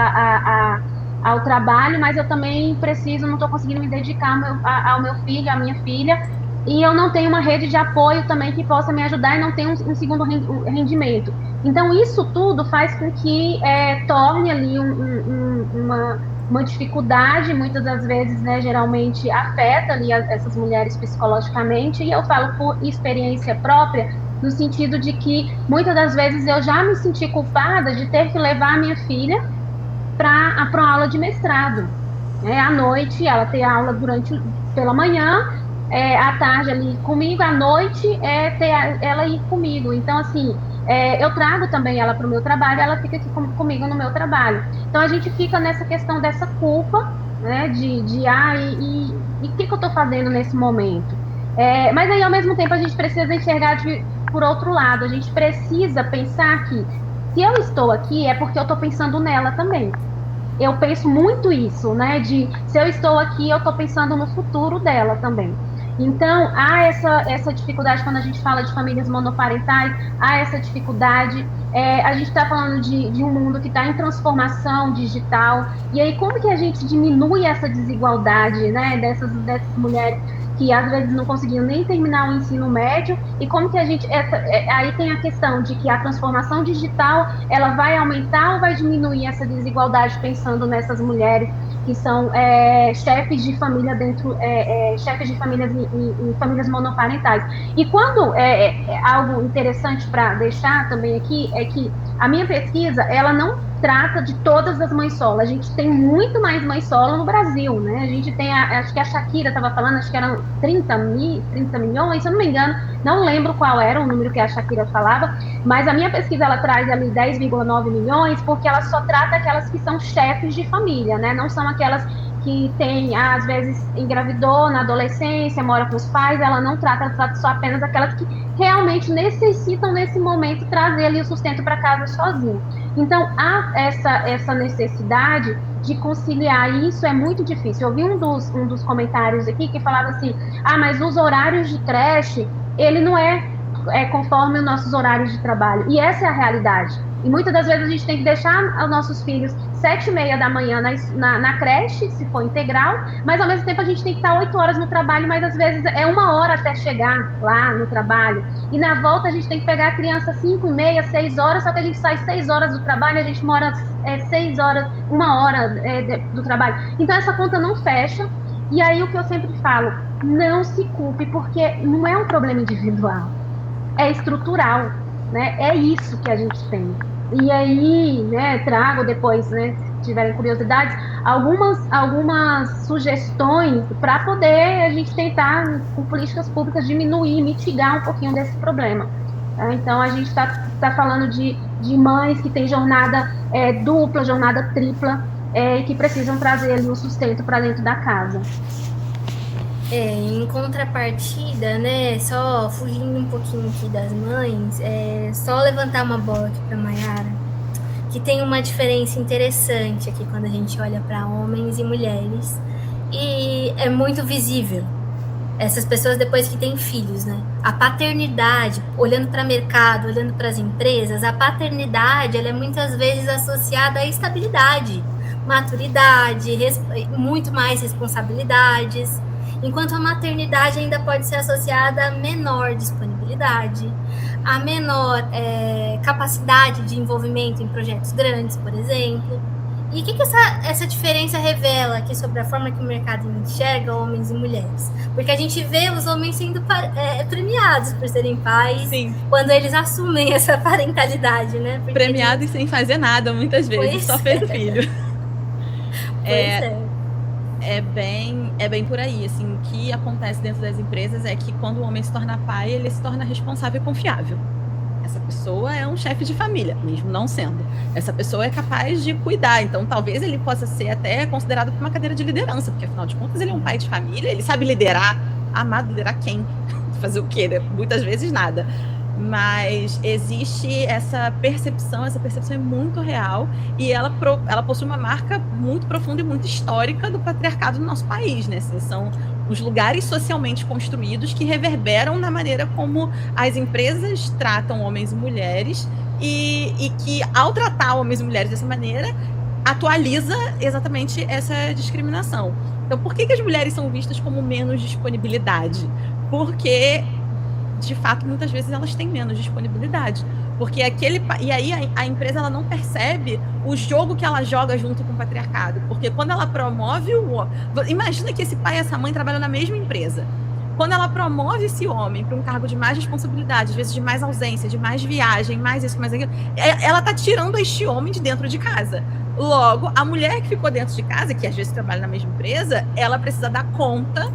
ao trabalho, mas eu também não estou conseguindo me dedicar ao meu filho, à minha filha, e eu não tenho uma rede de apoio também que possa me ajudar e não tenho um segundo rendimento. Então, isso tudo faz com que torne ali uma dificuldade, muitas das vezes, né, geralmente afeta ali essas mulheres psicologicamente, e eu falo por experiência própria, no sentido de que muitas das vezes eu já me senti culpada de ter que levar a minha filha para uma aula de mestrado. À noite, ela tem aula pela manhã, à tarde ali comigo, à noite ter ela ir comigo. Então, assim, eu trago também ela para o meu trabalho, ela fica aqui comigo no meu trabalho. Então, a gente fica nessa questão dessa culpa, né, e o que eu estou fazendo nesse momento? Mas aí, ao mesmo tempo, a gente precisa enxergar por outro lado. A gente precisa pensar que se eu estou aqui, é porque eu estou pensando nela também. Eu penso muito isso, né? Se eu estou aqui, eu estou pensando no futuro dela também. Então, há essa dificuldade quando a gente fala de famílias monoparentais, há essa dificuldade. A gente está falando de um mundo que está em transformação digital. E aí, como que a gente diminui essa desigualdade, né, dessas mulheres que às vezes não conseguiam nem terminar o ensino médio, e como que a gente... aí tem a questão de que a transformação digital, ela vai aumentar ou vai diminuir essa desigualdade, pensando nessas mulheres que são chefes de família chefes de famílias em famílias monoparentais. E quando algo interessante para deixar também aqui é que a minha pesquisa, ela não trata de todas as mães solo. A gente tem muito mais mães solo no Brasil, né? A gente tem, acho que a Shakira estava falando, acho que eram 30 milhões, se eu não me engano, não lembro qual era o número que a Shakira falava, mas a minha pesquisa, ela traz ali 10,9 milhões, porque ela só trata aquelas que são chefes de família, né? Não são aquelas que tem, às vezes, engravidou na adolescência, mora com os pais, ela não trata, ela trata só apenas aquelas que realmente necessitam, nesse momento, trazer ali o sustento para casa sozinho. Então, há essa necessidade de conciliar, e isso é muito difícil. Eu vi um dos comentários aqui que falava assim, mas os horários de creche, ele não é conforme os nossos horários de trabalho, e essa é a realidade. E muitas das vezes a gente tem que deixar os nossos filhos 7h30 da manhã na creche, se for integral, mas ao mesmo tempo a gente tem que estar 8 horas no trabalho, mas às vezes é 1 hora até chegar lá no trabalho. E na volta a gente tem que pegar a criança 5h30, 6 horas, só que a gente sai 6 horas do trabalho, a gente mora 6 horas, 1 hora do trabalho. Então essa conta não fecha. E aí o que eu sempre falo, não se culpe, porque não é um problema individual, é estrutural, né? É isso que a gente tem. E aí, né, trago depois, né, se tiverem curiosidades, algumas sugestões para poder a gente tentar, com políticas públicas, diminuir, mitigar um pouquinho desse problema. Tá? Então, a gente tá falando de mães que têm jornada dupla, jornada tripla, e que precisam trazer ali o sustento para dentro da casa. Em contrapartida, né, só fugindo um pouquinho aqui das mães, só levantar uma bola aqui para Mayara, que tem uma diferença interessante aqui quando a gente olha para homens e mulheres, e é muito visível. Essas pessoas depois que têm filhos, né? A paternidade, olhando para o mercado, olhando para as empresas, a paternidade, ela é muitas vezes associada à estabilidade, maturidade, muito mais responsabilidades, enquanto a maternidade ainda pode ser associada a menor disponibilidade, a menor capacidade de envolvimento em projetos grandes, por exemplo. E o que essa diferença revela aqui sobre a forma que o mercado enxerga homens e mulheres? Porque a gente vê os homens sendo premiados por serem pais. Sim. Quando eles assumem essa parentalidade, né? Porque premiados sem fazer nada, muitas vezes, só fez filho. Pois É bem por aí, assim, o que acontece dentro das empresas é que quando o homem se torna pai, ele se torna responsável e confiável. Essa pessoa é um chefe de família, mesmo não sendo. Essa pessoa é capaz de cuidar, então talvez ele possa ser até considerado por uma cadeira de liderança, porque afinal de contas ele é um pai de família, ele sabe liderar. Amado, liderar quem? Fazer o quê, né? Muitas vezes nada. Mas existe essa percepção é muito real e ela possui uma marca muito profunda e muito histórica do patriarcado no nosso país, né? Assim, são os lugares socialmente construídos que reverberam na maneira como as empresas tratam homens e mulheres e que, ao tratar homens e mulheres dessa maneira, atualiza exatamente essa discriminação. Então, por que as mulheres são vistas como menos disponibilidade? Porque de fato, muitas vezes elas têm menos disponibilidade, porque e aí a empresa ela não percebe o jogo que ela joga junto com o patriarcado, porque quando ela promove imagina que esse pai e essa mãe trabalham na mesma empresa. Quando ela promove esse homem para um cargo de mais responsabilidade, às vezes de mais ausência, de mais viagem, mais isso, mais aquilo, ela está tirando este homem de dentro de casa. Logo, a mulher que ficou dentro de casa, que às vezes trabalha na mesma empresa, ela precisa dar conta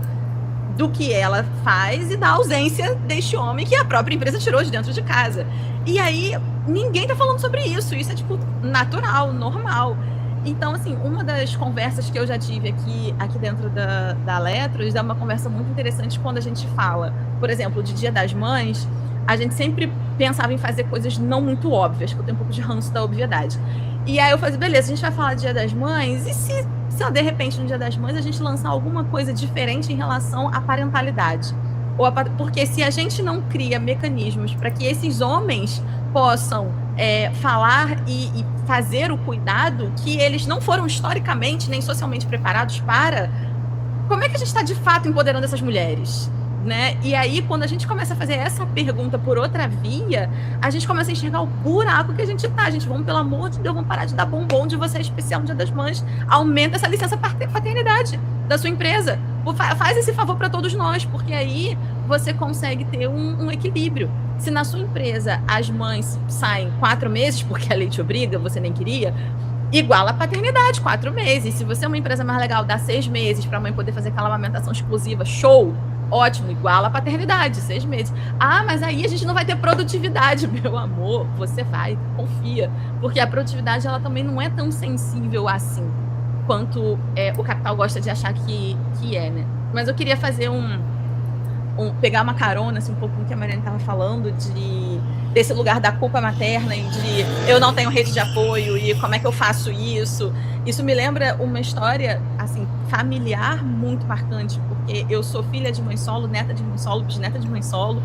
do que ela faz e da ausência deste homem que a própria empresa tirou de dentro de casa. E aí, ninguém tá falando sobre isso. Isso é, tipo, natural, normal. Então, assim, uma das conversas que eu já tive aqui dentro da Letros é uma conversa muito interessante quando a gente fala, por exemplo, de Dia das Mães, a gente sempre pensava em fazer coisas não muito óbvias, que eu tenho um pouco de ranço da obviedade. E aí eu falei, beleza, a gente vai falar de Dia das Mães, e se de repente no Dia das Mães a gente lançar alguma coisa diferente em relação à parentalidade? Porque se a gente não cria mecanismos para que esses homens possam falar e fazer o cuidado que eles não foram historicamente nem socialmente preparados para, como é que a gente está de fato empoderando essas mulheres? Né? E aí, quando a gente começa a fazer essa pergunta por outra via, a gente começa a enxergar o buraco que a gente tá. Gente, vamos, pelo amor de Deus, vamos parar de dar bombom de você especial no Dia das Mães. Aumenta essa licença paternidade da sua empresa. Faz esse favor para todos nós, porque aí você consegue ter um equilíbrio. Se na sua empresa as mães saem 4 meses, porque a lei te obriga, você nem queria, iguala a paternidade, 4 meses. Se você é uma empresa mais legal, dá 6 meses para a mãe poder fazer aquela amamentação exclusiva, show! Ótimo, iguala a paternidade, 6 meses. Ah, mas aí a gente não vai ter produtividade, meu amor. Você vai, confia. Porque a produtividade, ela também não é tão sensível assim, quanto o capital gosta de achar que é, né? Mas eu queria fazer pegar uma carona, assim, um pouco do que a Mariana estava falando, desse lugar da culpa materna e de eu não tenho rede de apoio e como é que eu faço isso. Isso me lembra uma história, assim, familiar muito marcante, porque eu sou filha de mãe solo, neta de mãe solo, bisneta de mãe solo.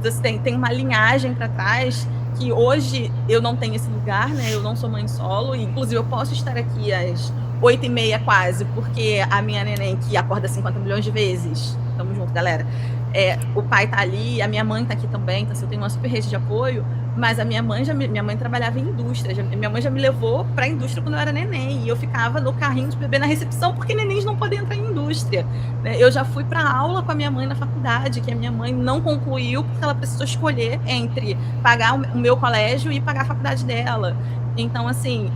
Então, tem uma linhagem para trás que hoje eu não tenho esse lugar, né? Eu não sou mãe solo, inclusive eu posso estar aqui às 8h30 quase, porque a minha neném que acorda 50 milhões de vezes, tamo junto, galera, o pai tá ali, a minha mãe tá aqui também, então assim, eu tenho uma super rede de apoio, mas a minha mãe trabalhava em indústria, minha mãe já me levou pra indústria quando eu era neném, e eu ficava no carrinho de bebê na recepção, porque nenéns não podem entrar em indústria, né? Eu já fui pra aula com a minha mãe na faculdade, que a minha mãe não concluiu, porque ela precisou escolher entre pagar o meu colégio e pagar a faculdade dela. Então, assim,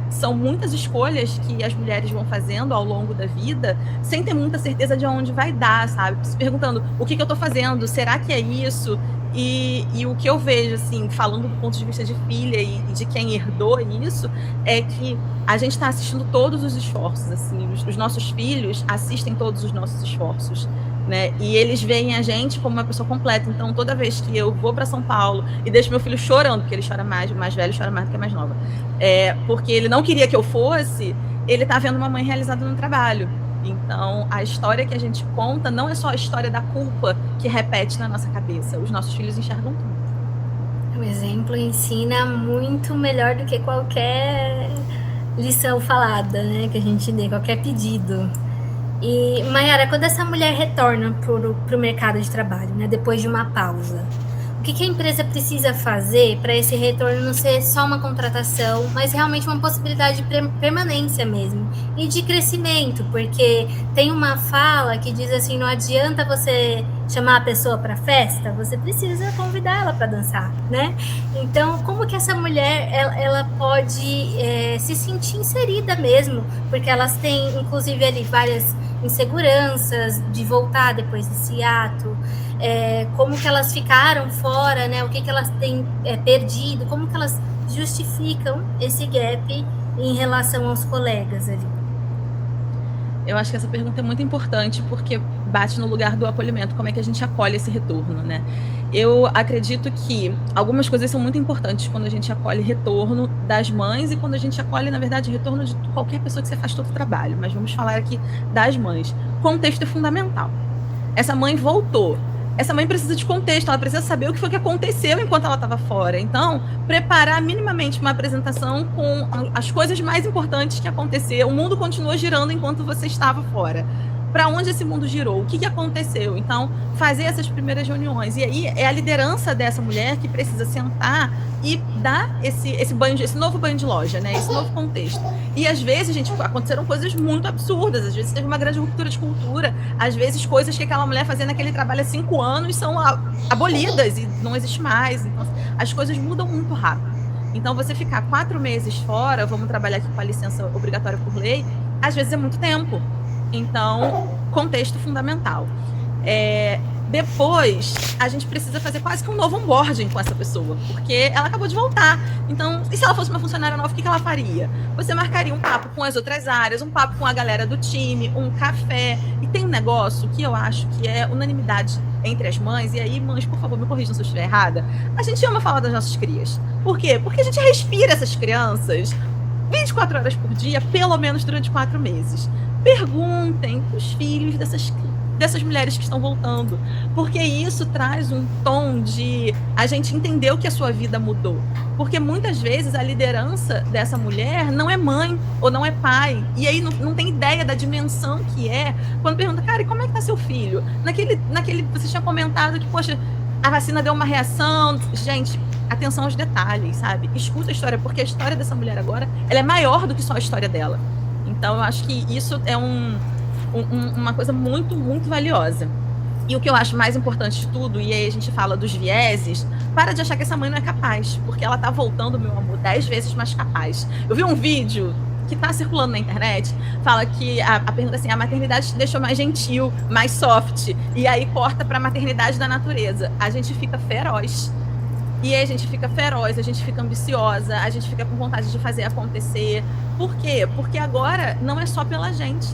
são muitas escolhas que as mulheres vão fazendo ao longo da vida, sem ter muita certeza de onde vai dar, sabe? Se perguntando, o que eu tô fazendo? Será que é isso? E o que eu vejo, assim, falando do ponto de vista de filha e de quem herdou isso, é que a gente está assistindo todos os esforços, assim, os nossos filhos assistem todos os nossos esforços, né? E eles veem a gente como uma pessoa completa. Então, toda vez que eu vou para São Paulo e deixo meu filho chorando, porque ele chora mais, o mais velho chora mais do que a mais nova, porque ele não queria que eu fosse, ele tá vendo uma mãe realizada no trabalho. Então, a história que a gente conta não é só a história da culpa que repete na nossa cabeça. Os nossos filhos enxergam tudo. O exemplo ensina muito melhor do que qualquer lição falada, né, que a gente dê, qualquer pedido. E, Mayara, quando essa mulher retorna para o mercado de trabalho, né, depois de uma pausa, o que a empresa precisa fazer para esse retorno não ser só uma contratação, mas realmente uma possibilidade de permanência mesmo e de crescimento? Porque tem uma fala que diz assim, não adianta você chamar a pessoa para festa, você precisa convidar ela para dançar, né? Então, como que essa mulher ela pode se sentir inserida mesmo? Porque elas têm, inclusive, ali várias inseguranças de voltar depois desse ato, como que elas ficaram fora, né? O que elas têm perdido, como que elas justificam esse gap em relação aos colegas ali. Eu acho que essa pergunta é muito importante porque bate no lugar do acolhimento, como é que a gente acolhe esse retorno, né? Eu acredito que algumas coisas são muito importantes quando a gente acolhe retorno das mães e quando a gente acolhe, na verdade, retorno de qualquer pessoa que você faz todo o trabalho, mas vamos falar aqui das mães. Contexto é fundamental. Essa mãe voltou. Essa mãe precisa de contexto, ela precisa saber o que foi que aconteceu enquanto ela estava fora. Então, preparar minimamente uma apresentação com as coisas mais importantes que aconteceram. O mundo continuou girando enquanto você estava fora. Para onde esse mundo girou? O que aconteceu? Então, fazer essas primeiras reuniões. E aí é a liderança dessa mulher que precisa sentar e dar esse novo banho de loja, né? Esse novo contexto. E às vezes, gente, aconteceram coisas muito absurdas. Às vezes teve uma grande ruptura de cultura. Às vezes coisas que aquela mulher fazia naquele trabalho há 5 anos são abolidas e não existe mais. Então, as coisas mudam muito rápido. Então, você ficar 4 meses fora, vamos trabalhar aqui com a licença obrigatória por lei, às vezes é muito tempo. Então, contexto fundamental. Depois, a gente precisa fazer quase que um novo onboarding com essa pessoa, porque ela acabou de voltar. Então, e se ela fosse uma funcionária nova, o que ela faria? Você marcaria um papo com as outras áreas, um papo com a galera do time, um café. E tem um negócio que eu acho que é unanimidade entre as mães, e aí, mães, por favor, me corrijam se eu estiver errada. A gente ama falar das nossas crias. Por quê? Porque a gente respira essas crianças 24 horas por dia, pelo menos durante 4 meses. Perguntem os filhos dessas mulheres que estão voltando, porque isso traz um tom de a gente entender o que a sua vida mudou, porque muitas vezes a liderança dessa mulher não é mãe ou não é pai, e aí não tem ideia da dimensão que é, quando pergunta, cara, e como é que tá seu filho? Naquele você tinha comentado que, poxa, a vacina deu uma reação, gente, atenção aos detalhes, sabe? Escuta a história, porque a história dessa mulher agora, ela é maior do que só a história dela. Então, eu acho que isso é uma coisa muito, muito valiosa. E o que eu acho mais importante de tudo, e aí a gente fala dos vieses, para de achar que essa mãe não é capaz, porque ela tá voltando, meu amor, 10 vezes mais capaz. Eu vi um vídeo que tá circulando na internet, fala que a pergunta assim, a maternidade te deixou mais gentil, mais soft, e aí corta pra maternidade da natureza. A gente fica feroz. E aí a gente fica feroz, a gente fica ambiciosa, a gente fica com vontade de fazer acontecer. Por quê? Porque agora não é só pela gente.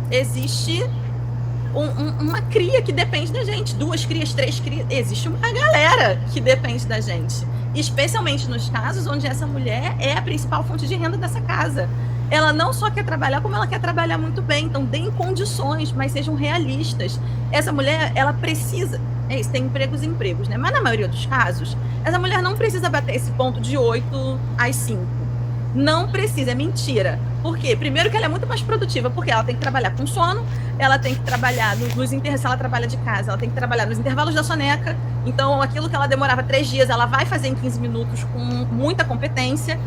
Existe uma cria que depende da gente. 2 crias, 3 crias. Existe uma galera que depende da gente. Especialmente nos casos onde essa mulher é a principal fonte de renda dessa casa. Ela não só quer trabalhar, como ela quer trabalhar muito bem. Então, deem condições, mas sejam realistas. Essa mulher, ela precisa... tem empregos e empregos, né? Mas na maioria dos casos, essa mulher não precisa bater esse ponto de 8 às 5. Não precisa, é mentira. Por quê? Primeiro que ela é muito mais produtiva, porque ela tem que trabalhar com sono, ela tem que trabalhar se ela trabalha de casa, ela tem que trabalhar nos intervalos da soneca. Então, aquilo que ela demorava 3 dias, ela vai fazer em 15 minutos com muita competência.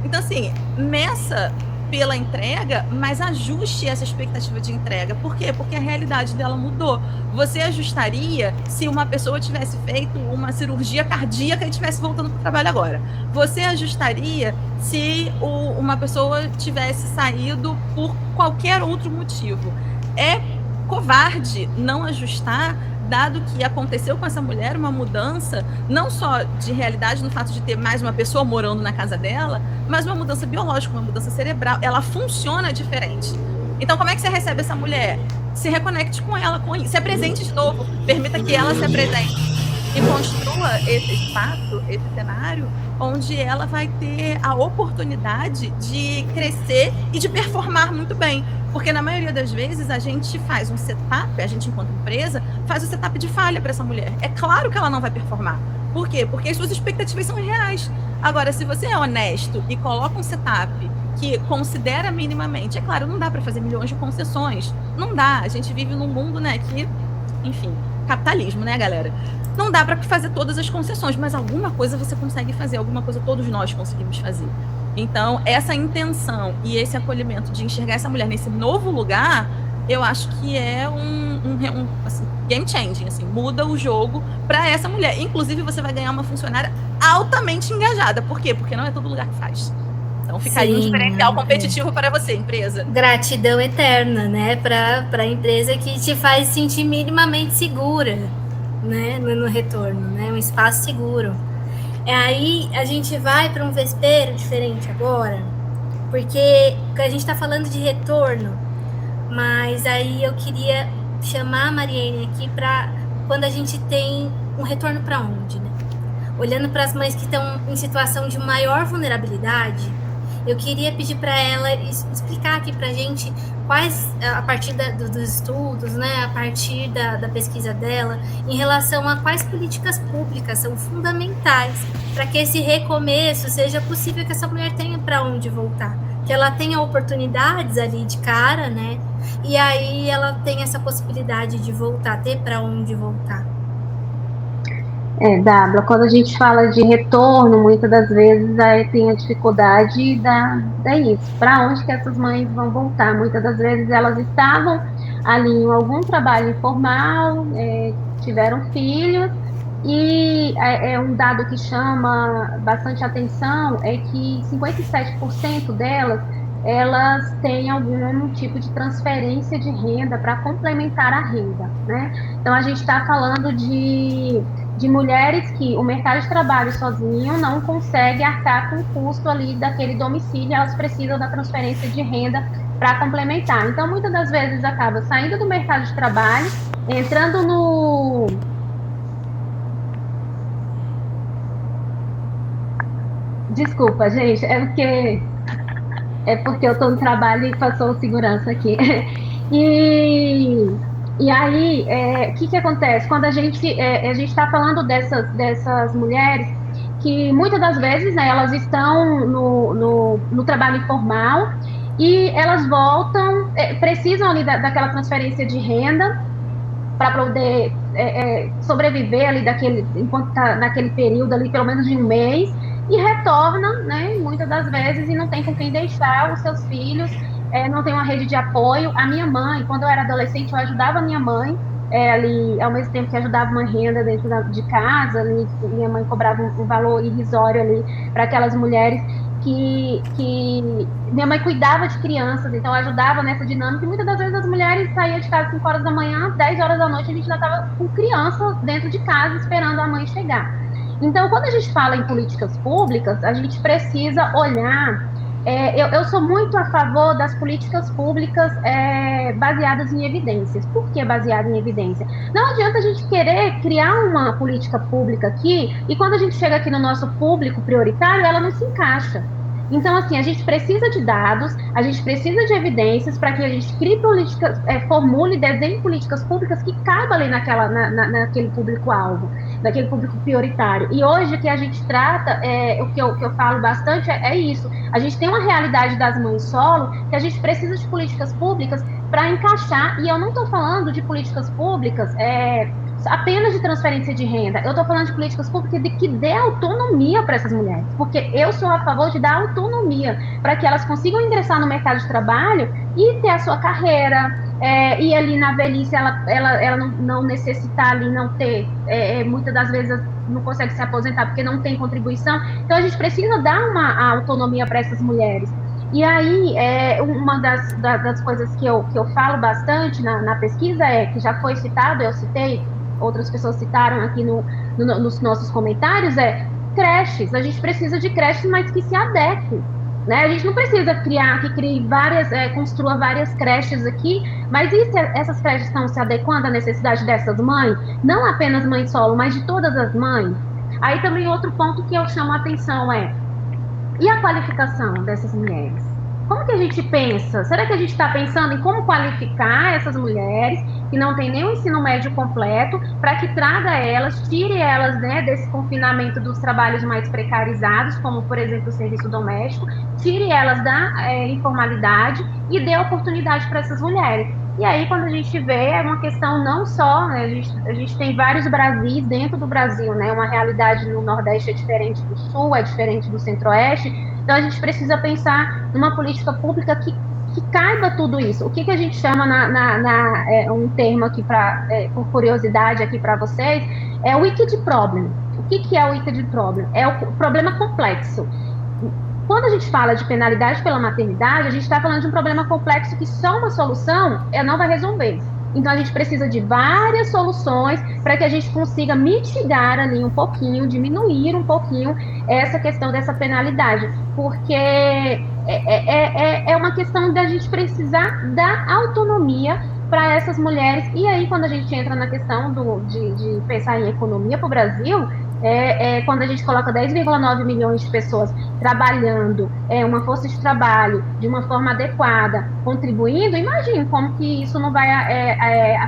Então, assim, meça pela entrega, mas ajuste essa expectativa de entrega. Por quê? Porque a realidade dela mudou. Você ajustaria se uma pessoa tivesse feito uma cirurgia cardíaca e estivesse voltando para o trabalho agora. Você ajustaria se uma pessoa tivesse saído por qualquer outro motivo. É covarde não ajustar, dado que aconteceu com essa mulher uma mudança, não só de realidade no fato de ter mais uma pessoa morando na casa dela, mas uma mudança biológica, uma mudança cerebral. Ela funciona diferente. Então, como é que você recebe essa mulher? Se reconecte com ela, se apresente de novo, permita que ela se apresente e construa esse espaço, esse cenário, onde ela vai ter a oportunidade de crescer e de performar muito bem. Porque na maioria das vezes a gente faz um setup, a gente enquanto empresa, faz um setup de falha para essa mulher. É claro que ela não vai performar. Por quê? Porque as suas expectativas são reais. Agora, se você é honesto e coloca um setup que considera minimamente, é claro, não dá para fazer milhões de concessões. Não dá. A gente vive num mundo, né, que, enfim, capitalismo, né, galera? Não dá para fazer todas as concessões, mas alguma coisa você consegue fazer, alguma coisa todos nós conseguimos fazer. Então, essa intenção e esse acolhimento de enxergar essa mulher nesse novo lugar eu acho que é assim, game changing, assim, muda o jogo para essa mulher. Inclusive, você vai ganhar uma funcionária altamente engajada. Por quê? Porque não é todo lugar que faz. Então, ficaria um diferencial competitivo para você, empresa. Gratidão eterna, né? Para a empresa que te faz sentir minimamente segura, né? No retorno, né? Um espaço seguro. Aí a gente vai para um vespeiro diferente agora, porque a gente está falando de retorno, mas aí eu queria chamar a Mariene aqui para quando a gente tem um retorno para onde, né? Olhando para as mães que estão em situação de maior vulnerabilidade, eu queria pedir para ela explicar aqui para a gente quais, a partir dos estudos, né, a partir da pesquisa dela, em relação a quais políticas públicas são fundamentais para que esse recomeço seja possível, que essa mulher tenha para onde voltar, que ela tenha oportunidades ali de cara, né, e aí ela tem essa possibilidade de voltar, ter para onde voltar. Dábila, quando a gente fala de retorno, muitas das vezes aí tem a dificuldade da isso. Para onde que essas mães vão voltar? Muitas das vezes elas estavam ali em algum trabalho informal, tiveram filhos, e um dado que chama bastante atenção é que 57% delas, elas têm algum tipo de transferência de renda para complementar a renda, né? Então, a gente está falando de mulheres que o mercado de trabalho sozinho não consegue arcar com o custo ali daquele domicílio, elas precisam da transferência de renda para complementar. Então, muitas das vezes acaba saindo do mercado de trabalho, entrando no... Desculpa, gente, é porque eu estou no trabalho e passou segurança aqui. E aí, o que acontece? Quando a gente está falando dessas mulheres que muitas das vezes, né, elas estão no trabalho informal e elas voltam, precisam ali daquela transferência de renda para poder sobreviver ali enquanto está naquele período ali, pelo menos de um mês, e retornam, né, muitas das vezes, e não tem com quem deixar os seus filhos, não tem uma rede de apoio. A minha mãe, quando eu era adolescente, eu ajudava a minha mãe, ali, ao mesmo tempo que ajudava uma renda dentro de casa, ali, minha mãe cobrava um valor irrisório ali para aquelas mulheres que minha mãe cuidava de crianças, então ajudava nessa dinâmica, e muitas das vezes as mulheres saíam de casa às 5 horas da manhã, 10 horas da noite, a gente ainda estava com criança dentro de casa esperando a mãe chegar. Então, quando a gente fala em políticas públicas, a gente precisa olhar... eu sou muito a favor das políticas públicas baseadas em evidências. Por que baseada em evidência? Não adianta a gente querer criar uma política pública aqui e quando a gente chega aqui no nosso público prioritário, ela não se encaixa. Então, assim, a gente precisa de dados, a gente precisa de evidências para que a gente crie políticas, formule, desenhe políticas públicas que caibam ali naquele público-alvo, naquele público prioritário. E hoje o que a gente trata, o que eu falo bastante é isso. A gente tem uma realidade das mães solo que a gente precisa de políticas públicas para encaixar, e eu não estou falando de políticas públicas apenas de transferência de renda, eu estou falando de políticas públicas que dê autonomia para essas mulheres, porque eu sou a favor de dar autonomia para que elas consigam ingressar no mercado de trabalho e ter a sua carreira, e ali na velhice ela não necessitar ali, não ter, muitas das vezes não consegue se aposentar porque não tem contribuição, então a gente precisa dar uma autonomia para essas mulheres. E aí, uma das coisas que eu falo bastante na pesquisa que já foi citado, eu citei, outras pessoas citaram aqui nos nossos comentários, creches. A gente precisa de creches, mas que se adequem, né? A gente não precisa construa várias creches aqui, mas e se essas creches estão se adequando à necessidade dessas mães? Não apenas mães solo, mas de todas as mães? Aí também outro ponto que eu chamo a atenção e a qualificação dessas mulheres? Como que a gente pensa? Será que a gente está pensando em como qualificar essas mulheres que não têm nem o ensino médio completo, para que traga elas, tire elas, né, desse confinamento dos trabalhos mais precarizados, como, por exemplo, o serviço doméstico, tire elas da informalidade e dê oportunidade para essas mulheres? E aí, quando a gente vê, é uma questão não só, né, a gente tem vários Brasis dentro do Brasil, né, uma realidade no Nordeste é diferente do Sul, é diferente do Centro-Oeste, então a gente precisa pensar numa política pública que que caiba tudo isso. O que a gente chama um termo aqui por curiosidade aqui para vocês, é o wicked problem. O que é o wicked problem? É o problema complexo. Quando a gente fala de penalidade pela maternidade, a gente está falando de um problema complexo que só uma solução não vai resolver. Então, a gente precisa de várias soluções para que a gente consiga mitigar ali um pouquinho, diminuir um pouquinho essa questão dessa penalidade, porque é uma questão da gente precisar dar autonomia para essas mulheres. E aí, quando a gente entra na questão de pensar em economia para o Brasil, quando a gente coloca 10,9 milhões de pessoas trabalhando, uma força de trabalho de uma forma adequada, contribuindo, imagine como que isso não vai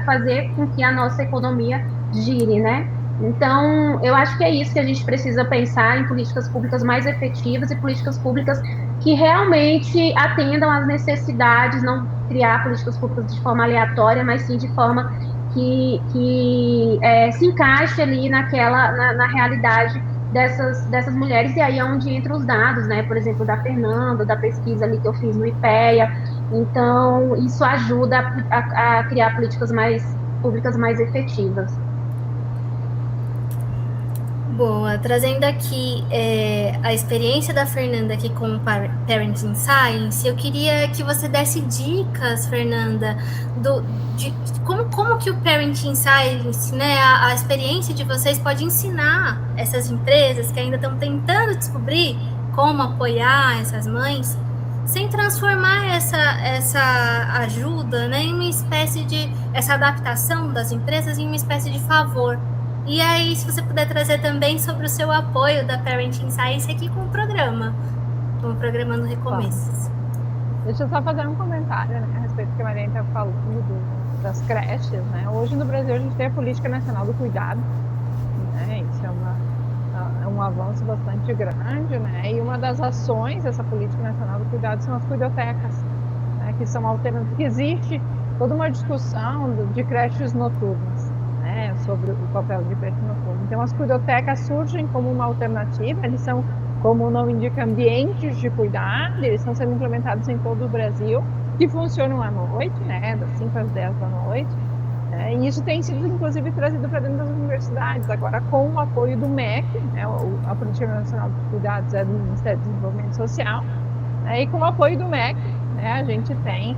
fazer com que a nossa economia gire, né? Então, eu acho que é isso que a gente precisa pensar em políticas públicas mais efetivas e políticas públicas que realmente atendam às necessidades, não criar políticas públicas de forma aleatória, mas sim de forma que se encaixe ali na realidade dessas mulheres, e aí é onde entram os dados, né? Por exemplo, da Fernanda, da pesquisa ali que eu fiz no IPEA. Então, isso ajuda a criar políticas públicas mais efetivas. Boa, trazendo aqui a experiência da Fernanda aqui com o Parenting Science, eu queria que você desse dicas, Fernanda, de como que o Parenting Science, né, a experiência de vocês pode ensinar essas empresas que ainda estão tentando descobrir como apoiar essas mães, sem transformar essa ajuda, né, em uma espécie essa adaptação das empresas em uma espécie de favor. E aí, se você puder trazer também sobre o seu apoio da Parenting Science aqui com o programa no Recomeços. Deixa eu só fazer um comentário, né, a respeito do que a Mariane está falando das creches, né? Hoje no Brasil a gente tem a Política Nacional do Cuidado, né? Isso é um avanço bastante grande, né? E uma das ações dessa Política Nacional do Cuidado são as cuidotecas, né? Que são alternativas, que existe toda uma discussão de creches noturnas, sobre o papel de creche noturna. Então, as cuidotecas surgem como uma alternativa, eles são, como o nome indica, ambientes de cuidado, eles estão sendo implementados em todo o Brasil, que funcionam à noite, né, das 5 às 10 da noite, e isso tem sido, inclusive, trazido para dentro das universidades, agora com o apoio do MEC, né, a Política Nacional de Cuidados é do Ministério do Desenvolvimento Social, e com o apoio do MEC, né, a gente tem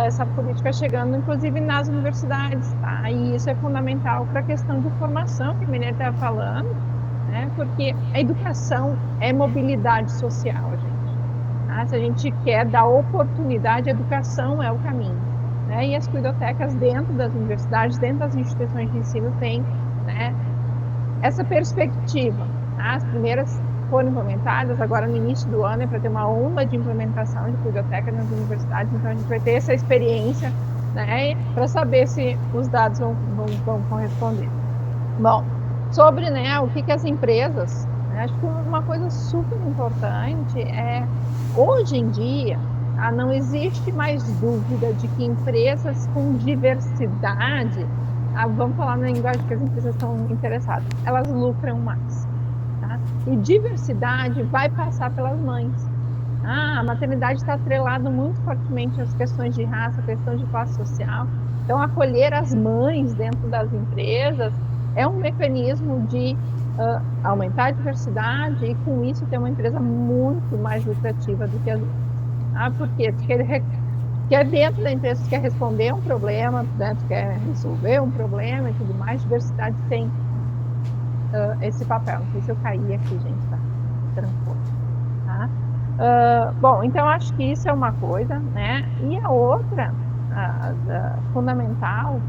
essa política chegando, inclusive, nas universidades, tá? E isso é fundamental para a questão de formação que a Menina estava falando, né? Porque a educação é mobilidade social, gente. Tá? Se a gente quer dar oportunidade, a educação é o caminho, né? E as cuidotecas dentro das universidades, dentro das instituições de ensino, têm, né, essa perspectiva. Tá? As primeiras foram implementadas, agora no início do ano é para ter uma onda de implementação de cuidoteca nas universidades, então a gente vai ter essa experiência, né, para saber se os dados vão corresponder. Bom, sobre, né, o que as empresas, né, acho que uma coisa super importante hoje em dia, não existe mais dúvida de que empresas com diversidade, vamos falar na linguagem que as empresas estão interessadas, elas lucram mais. E diversidade vai passar pelas mães. A maternidade está atrelada muito fortemente às questões de raça, questões de classe social. Então, acolher as mães dentro das empresas é um mecanismo de aumentar a diversidade e, com isso, ter uma empresa muito mais lucrativa do que as outras. Por quê? Porque dentro da empresa, tu quer responder um problema, né? Tu quer resolver um problema e tudo mais. Diversidade tem esse papel. Não sei se eu caí aqui, gente, tá? Tranquilo. Tá? Bom, então acho que isso é uma coisa, né? E a outra, fundamental,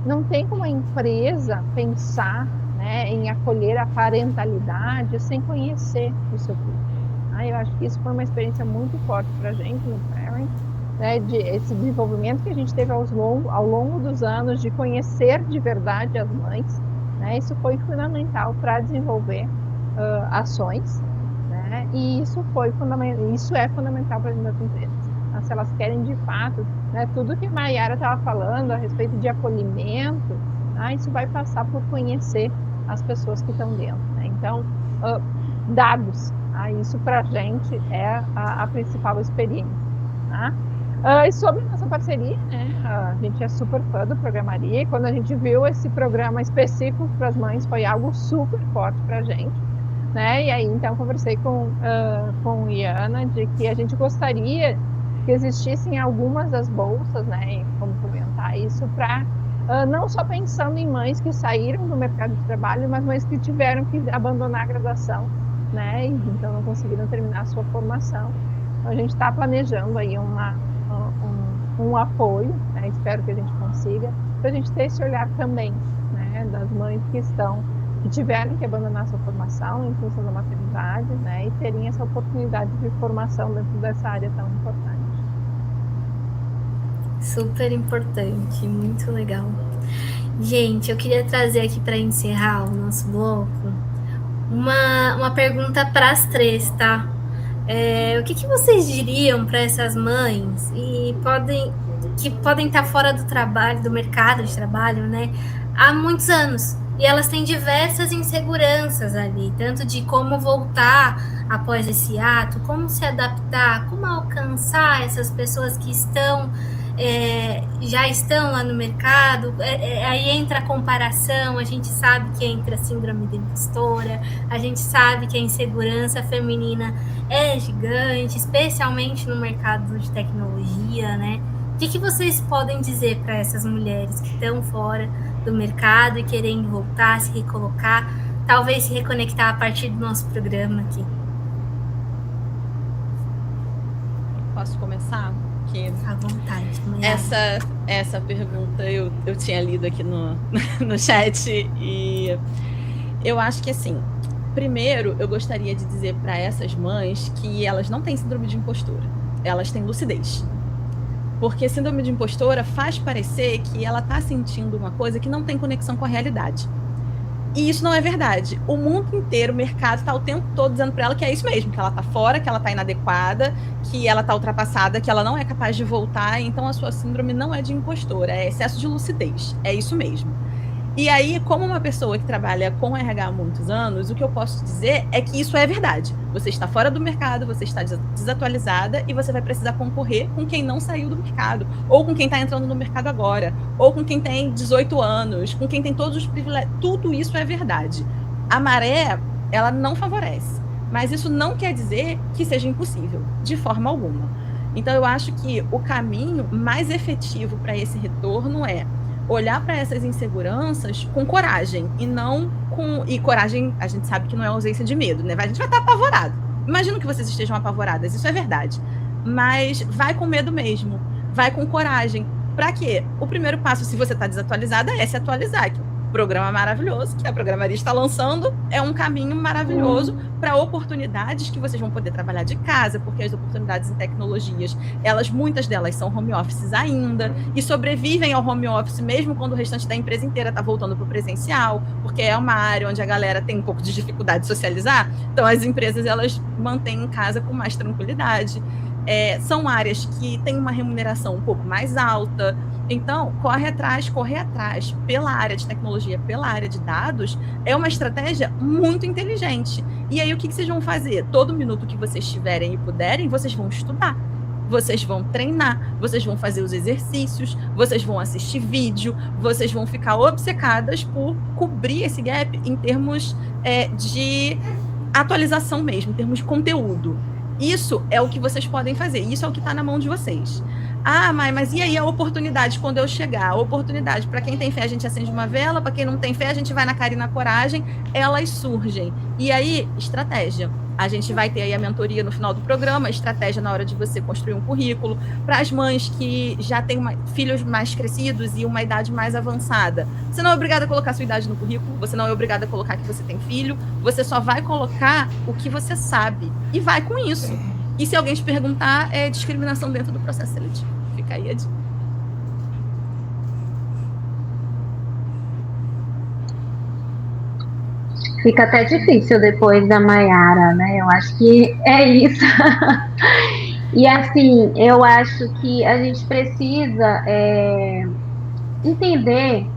não tem como a empresa pensar, né, em acolher a parentalidade sem conhecer o seu público. Eu acho que isso foi uma experiência muito forte para a gente no Parent, né, esse desenvolvimento que a gente teve ao longo dos anos de conhecer de verdade as mães. Isso foi fundamental para desenvolver ações, né? E isso é fundamental para as empresas. Se elas querem de fato, né, tudo que a Mayara estava falando a respeito de acolhimento, isso vai passar por conhecer as pessoas que estão dentro, né? Então, dados, isso para a gente é a principal experiência. Tá? E sobre nossa parceria, né? A gente é super fã do Programaria, e quando a gente viu esse programa específico para as mães, foi algo super forte para a gente. Né? E aí, então, conversei com Iana de que a gente gostaria que existissem algumas das bolsas, né? E como comentar isso, para não só pensando em mães que saíram do mercado de trabalho, mas mães que tiveram que abandonar a graduação, né? E, então, não conseguiram terminar a sua formação. Então, a gente está planejando aí um apoio, né? Espero que a gente consiga, para a gente ter esse olhar também, né? Das mães que tiveram que abandonar sua formação em função da maternidade, né? E terem essa oportunidade de formação dentro dessa área tão importante. Super importante, muito legal. Gente, eu queria trazer aqui para encerrar o nosso bloco uma pergunta para as três, tá? O que vocês diriam para essas mães que podem estar fora do trabalho, do mercado de trabalho, né, há muitos anos, e elas têm diversas inseguranças ali, tanto de como voltar após esse ato, como se adaptar, como alcançar essas pessoas que já estão lá no mercado. Aí entra a comparação, a gente sabe que entra a síndrome da impostora, a gente sabe que a insegurança feminina é gigante, especialmente no mercado de tecnologia, né? O que vocês podem dizer para essas mulheres que estão fora do mercado e querem voltar, se recolocar, talvez se reconectar a partir do nosso programa aqui? Posso começar? Porque à vontade. Essa pergunta eu tinha lido aqui no chat, e eu acho que, assim, primeiro eu gostaria de dizer para essas mães que elas não têm síndrome de impostora, elas têm lucidez. Porque síndrome de impostora faz parecer que ela está sentindo uma coisa que não tem conexão com a realidade. E isso não é verdade. O mundo inteiro, o mercado, está o tempo todo dizendo para ela que é isso mesmo, que ela está fora, que ela está inadequada, que ela está ultrapassada, que ela não é capaz de voltar. Então a sua síndrome não é de impostora, é excesso de lucidez. É isso mesmo. E aí, como uma pessoa que trabalha com RH há muitos anos, o que eu posso dizer é que isso é verdade. Você está fora do mercado, você está desatualizada e você vai precisar concorrer com quem não saiu do mercado, ou com quem está entrando no mercado agora, ou com quem tem 18 anos, com quem tem todos os privilégios. Tudo isso é verdade. A maré, ela não favorece, mas isso não quer dizer que seja impossível, de forma alguma. Então, eu acho que o caminho mais efetivo para esse retorno é olhar para essas inseguranças com coragem, e não com... E coragem, a gente sabe que não é ausência de medo, né? A gente vai estar apavorado. Imagino que vocês estejam apavoradas, isso é verdade. Mas vai com medo mesmo, vai com coragem. Para quê? O primeiro passo, se você está desatualizada, é se atualizar. Que o programa maravilhoso que a Programaria está lançando é um caminho maravilhoso para oportunidades que vocês vão poder trabalhar de casa, porque as oportunidades em tecnologias, muitas delas são home offices ainda, e sobrevivem ao home office mesmo quando o restante da empresa inteira está voltando para o presencial, porque é uma área onde a galera tem um pouco de dificuldade de socializar, então as empresas elas mantêm em casa com mais tranquilidade. São áreas que têm uma remuneração um pouco mais alta. Então, correr atrás pela área de tecnologia, pela área de dados, é uma estratégia muito inteligente. E aí, o que vocês vão fazer? Todo minuto que vocês tiverem e puderem, vocês vão estudar, vocês vão treinar, vocês vão fazer os exercícios, vocês vão assistir vídeo, vocês vão ficar obcecadas por cobrir esse gap em termos de atualização mesmo, em termos de conteúdo. Isso é o que vocês podem fazer, isso é o que está na mão de vocês. Ah, mas e aí a oportunidade quando eu chegar? A oportunidade, para quem tem fé, a gente acende uma vela, para quem não tem fé, a gente vai na cara e na coragem, elas surgem. E aí, estratégia. A gente vai ter aí a mentoria no final do programa, estratégia na hora de você construir um currículo. Para as mães que já têm filhos mais crescidos e uma idade mais avançada, você não é obrigada a colocar a sua idade no currículo, você não é obrigada a colocar que você tem filho, você só vai colocar o que você sabe e vai com isso. E se alguém te perguntar, é discriminação dentro do processo seletivo. Fica aí a dica. Fica até difícil depois da Maiara, né? Eu acho que é isso. E assim, eu acho que a gente precisa entender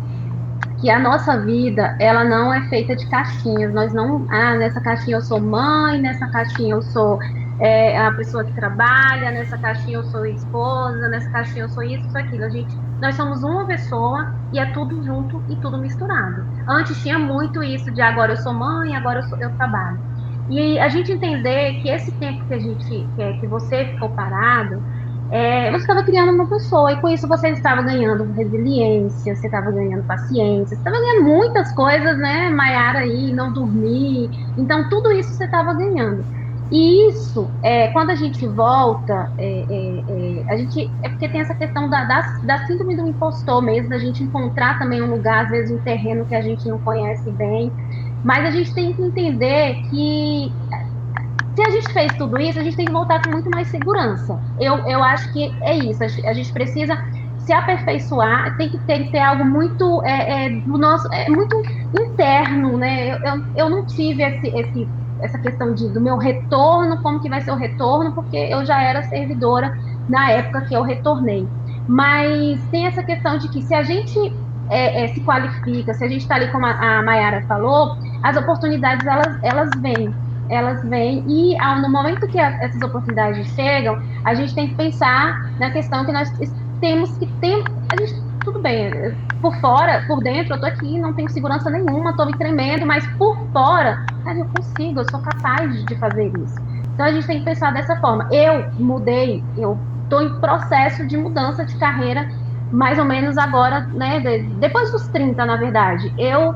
que a nossa vida, ela não é feita de caixinhas. Nós não, nessa caixinha eu sou mãe, nessa caixinha eu sou a pessoa que trabalha, nessa caixinha eu sou esposa, nessa caixinha eu sou isso, sou aquilo. Nós somos uma pessoa e é tudo junto e tudo misturado. Antes tinha muito isso de agora eu sou mãe, agora eu trabalho. E a gente entender que esse tempo que você ficou parado, você estava criando uma pessoa, e com isso você estava ganhando resiliência, você estava ganhando paciência, você estava ganhando muitas coisas, né, Maiara, aí, não dormir. Então, tudo isso você estava ganhando. E isso, quando a gente volta, é porque tem essa questão da síndrome do impostor mesmo, da gente encontrar também um lugar, às vezes um terreno que a gente não conhece bem, mas a gente tem que entender que se a gente fez tudo isso, a gente tem que voltar com muito mais segurança. Eu acho que é isso, a gente precisa se aperfeiçoar, tem que ter algo muito do nosso, muito interno, né? Eu não tive essa questão do meu retorno, como que vai ser o retorno, porque eu já era servidora na época que eu retornei. Mas tem essa questão de que se a gente se qualifica, se a gente está ali, como a Maiara falou, as oportunidades, elas vêm e no momento que essas oportunidades chegam, a gente tem que pensar na questão que nós temos que ter, tudo bem, por fora, por dentro, eu tô aqui, não tenho segurança nenhuma, tô me tremendo, mas por fora, eu consigo, eu sou capaz de fazer isso. Então a gente tem que pensar dessa forma. Eu mudei, eu tô em processo de mudança de carreira, mais ou menos agora, né, depois dos 30, na verdade. Eu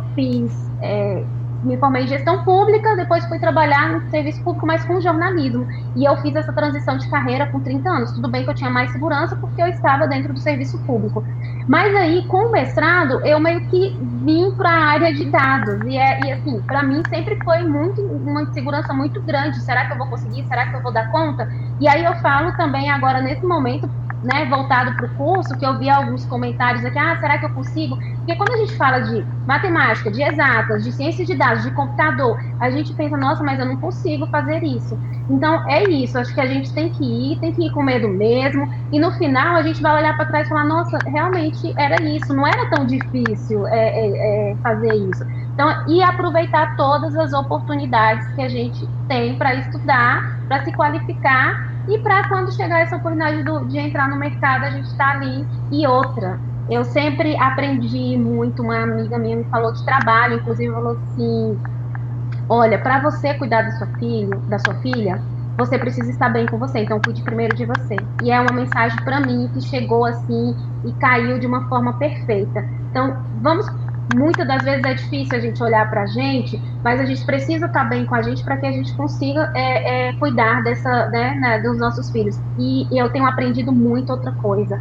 me formei em gestão pública, depois fui trabalhar no serviço público, mas com jornalismo. E eu fiz essa transição de carreira com 30 anos. Tudo bem que eu tinha mais segurança, porque eu estava dentro do serviço público. Mas aí, com o mestrado, eu meio que vim para a área de dados. E assim, para mim sempre foi uma insegurança muito grande. Será que eu vou conseguir? Será que eu vou dar conta? E aí eu falo também agora, nesse momento, né, voltado para o curso, que eu vi alguns comentários aqui, será que eu consigo? Porque quando a gente fala de matemática, de exatas, de ciência de dados, de computador, a gente pensa, nossa, mas eu não consigo fazer isso. Então, é isso, acho que a gente tem que ir com medo mesmo, e no final a gente vai olhar para trás e falar, nossa, realmente era isso, não era tão difícil fazer isso. Então, e aproveitar todas as oportunidades que a gente tem para estudar, para se qualificar, e para quando chegar essa oportunidade de entrar no mercado, a gente está ali. E outra, eu sempre aprendi muito, uma amiga minha me falou de trabalho, inclusive falou assim, olha, para você cuidar da sua filha, você precisa estar bem com você, então cuide primeiro de você. E é uma mensagem para mim que chegou assim e caiu de uma forma perfeita. Então, muitas das vezes é difícil a gente olhar para a gente, mas a gente precisa estar bem com a gente para que a gente consiga cuidar dos nossos filhos. E eu tenho aprendido muito outra coisa.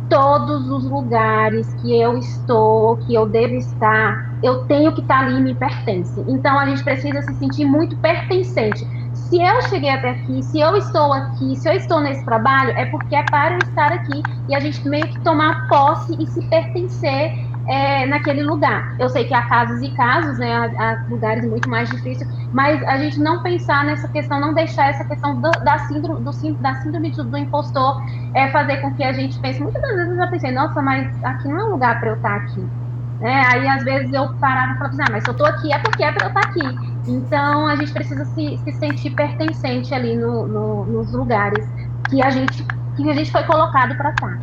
Todos os lugares que eu estou, que eu devo estar, eu tenho que estar ali e me pertence. Então, a gente precisa se sentir muito pertencente. Se eu cheguei até aqui, se eu estou aqui, se eu estou nesse trabalho, é porque é para eu estar aqui. E a gente meio que tomar posse e se pertencer naquele lugar. Eu sei que há casos e casos, né, há lugares muito mais difíceis, mas a gente não pensar nessa questão, não deixar essa questão da síndrome do impostor fazer com que a gente pense. Muitas das vezes eu já pensei, nossa, mas aqui não é um lugar para eu estar aqui. Aí às vezes eu parava e falava assim, mas se eu estou aqui é porque é para eu estar aqui. Então a gente precisa se sentir pertencente ali nos lugares que a gente foi colocado para estar.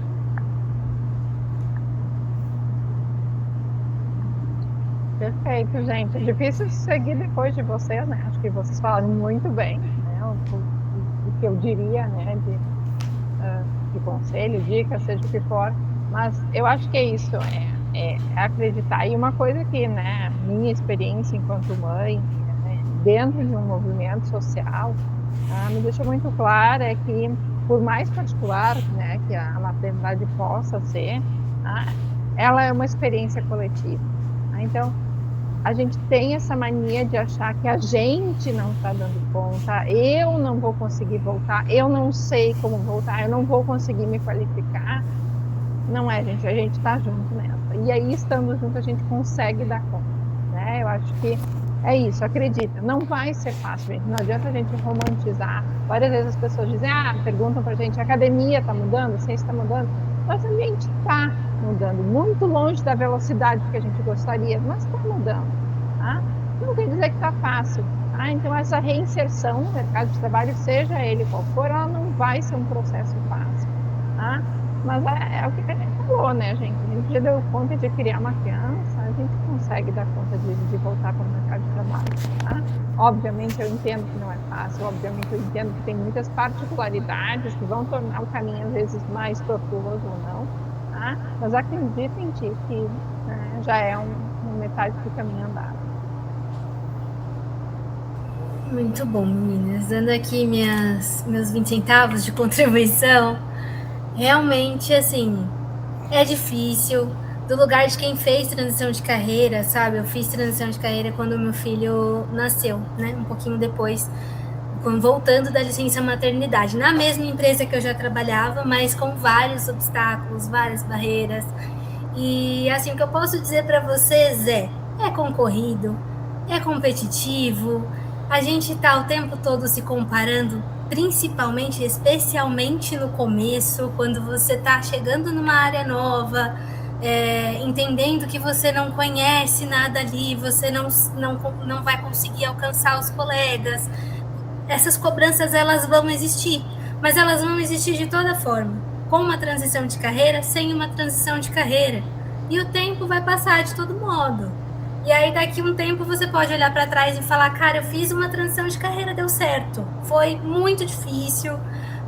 Perfeito, gente. É difícil seguir depois de vocês, né? Acho que vocês falaram muito bem, né? O que eu diria, né? De conselho, dica, seja o que for. Mas eu acho que é isso, acreditar. E uma coisa que, né? Minha experiência enquanto mãe, né, dentro de um movimento social, me deixou muito claro é que, por mais particular, né, que a maternidade possa ser, ela é uma experiência coletiva. Então, a gente tem essa mania de achar que a gente não está dando conta, eu não vou conseguir voltar, eu não sei como voltar, eu não vou conseguir me qualificar. Não é, gente, a gente está junto nessa. E aí, estando junto, a gente consegue dar conta, né? Eu acho que é isso, acredita. Não vai ser fácil, gente. Não adianta a gente romantizar. Várias vezes as pessoas dizem, perguntam pra gente, a academia está mudando, a ciência está mudando. Mas a gente está mudando, muito longe da velocidade que a gente gostaria, mas está mudando, tá? não quer dizer que está fácil. Tá? Então, essa reinserção no mercado de trabalho, seja ele qual for, ela não vai ser um processo fácil. Tá? Mas é o que a gente falou, né, gente? A gente já deu conta de criar uma criança, a gente consegue dar conta de voltar para o mercado de trabalho. Tá? Obviamente, eu entendo que não é fácil, obviamente, eu entendo que tem muitas particularidades que vão tornar o caminho, às vezes, mais tortuoso ou não. Tá? Mas acreditem que já é uma metade do caminho andado. Muito bom, meninas. Dando aqui meus 20 centavos de contribuição, realmente, assim, é difícil. Do lugar de quem fez transição de carreira, sabe? Eu fiz transição de carreira quando meu filho nasceu, né? Um pouquinho depois, voltando da licença maternidade. Na mesma empresa que eu já trabalhava, mas com vários obstáculos, várias barreiras. E, assim, o que eu posso dizer para vocês é concorrido, é competitivo, a gente tá o tempo todo se comparando, principalmente, especialmente no começo, quando você tá chegando numa área nova, entendendo que você não conhece nada ali, você não vai conseguir alcançar os colegas. Essas cobranças, elas vão existir, mas elas vão existir de toda forma, com uma transição de carreira, sem uma transição de carreira. E o tempo vai passar de todo modo. E aí, daqui um tempo, você pode olhar para trás e falar, cara, eu fiz uma transição de carreira, deu certo. Foi muito difícil,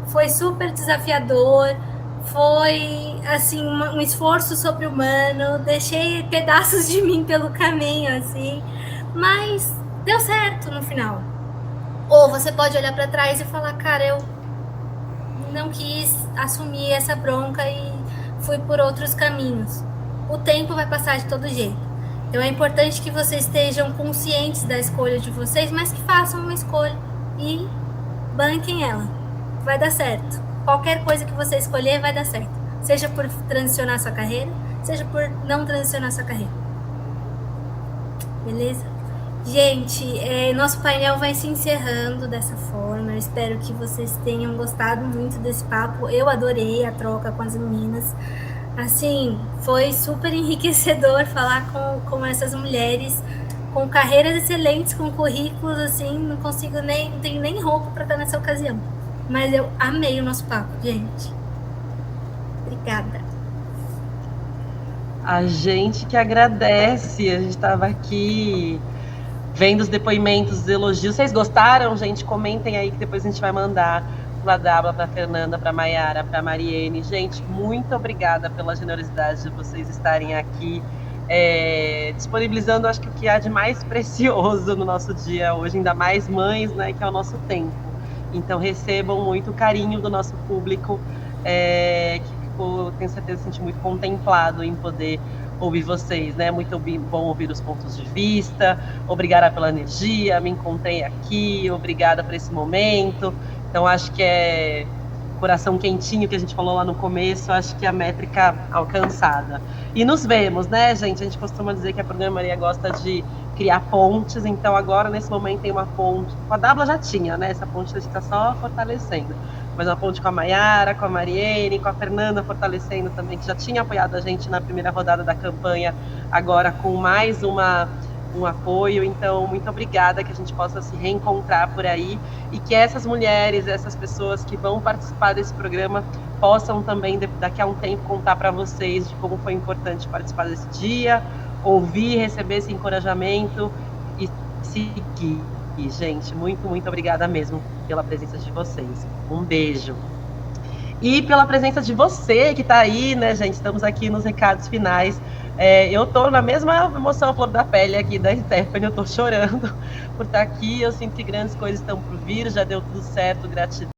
foi super desafiador, foi, assim, um esforço sobre-humano, deixei pedaços de mim pelo caminho, assim, mas deu certo no final. Ou você pode olhar para trás e falar, cara, eu não quis assumir essa bronca e fui por outros caminhos. O tempo vai passar de todo jeito. Então é importante que vocês estejam conscientes da escolha de vocês, mas que façam uma escolha e banquem ela. Vai dar certo. Qualquer coisa que você escolher vai dar certo. Seja por transicionar sua carreira, seja por não transicionar sua carreira. Beleza? Gente, nosso painel vai se encerrando dessa forma. Eu espero que vocês tenham gostado muito desse papo. Eu adorei a troca com as meninas. Assim, foi super enriquecedor falar com essas mulheres, com carreiras excelentes, com currículos, assim, não tenho nem roupa para estar nessa ocasião. Mas eu amei o nosso papo, gente. Obrigada. A gente que agradece, a gente estava aqui vendo os depoimentos, os elogios. Vocês gostaram, gente? Comentem aí que depois a gente vai mandar para a Dábla, para a Fernanda, para a Mayara, para a Mariene. Gente, muito obrigada pela generosidade de vocês estarem aqui disponibilizando, acho que o que há de mais precioso no nosso dia hoje, ainda mais mães, né, que é o nosso tempo. Então recebam muito carinho do nosso público, que ficou, tenho certeza, se sentir muito contemplado em poder ouvir vocês, né? Muito bom ouvir os pontos de vista. Obrigada pela energia, me encontrei aqui, obrigada por esse momento. Então, acho que é coração quentinho que a gente falou lá no começo, acho que é a métrica alcançada. E nos vemos, né, gente? A gente costuma dizer que a Programaria gosta de criar pontes, então agora, nesse momento, tem uma ponte. Com a Dábla já tinha, né? Essa ponte a gente está só fortalecendo. Mas uma ponte com a Mayara, com a Mariene, com a Fernanda fortalecendo também, que já tinha apoiado a gente na primeira rodada da campanha, agora com mais um apoio. Então, muito obrigada, que a gente possa se reencontrar por aí e que essas mulheres, essas pessoas que vão participar desse programa possam também, daqui a um tempo, contar para vocês de como foi importante participar desse dia, ouvir, receber esse encorajamento e seguir. E, gente, muito, muito obrigada mesmo pela presença de vocês. Um beijo. E pela presença de você que está aí, né, gente? Estamos aqui nos recados finais. Eu tô na mesma emoção, flor da pele aqui da Stephanie, eu tô chorando por estar aqui. Eu sinto que grandes coisas estão por vir, já deu tudo certo, gratidão.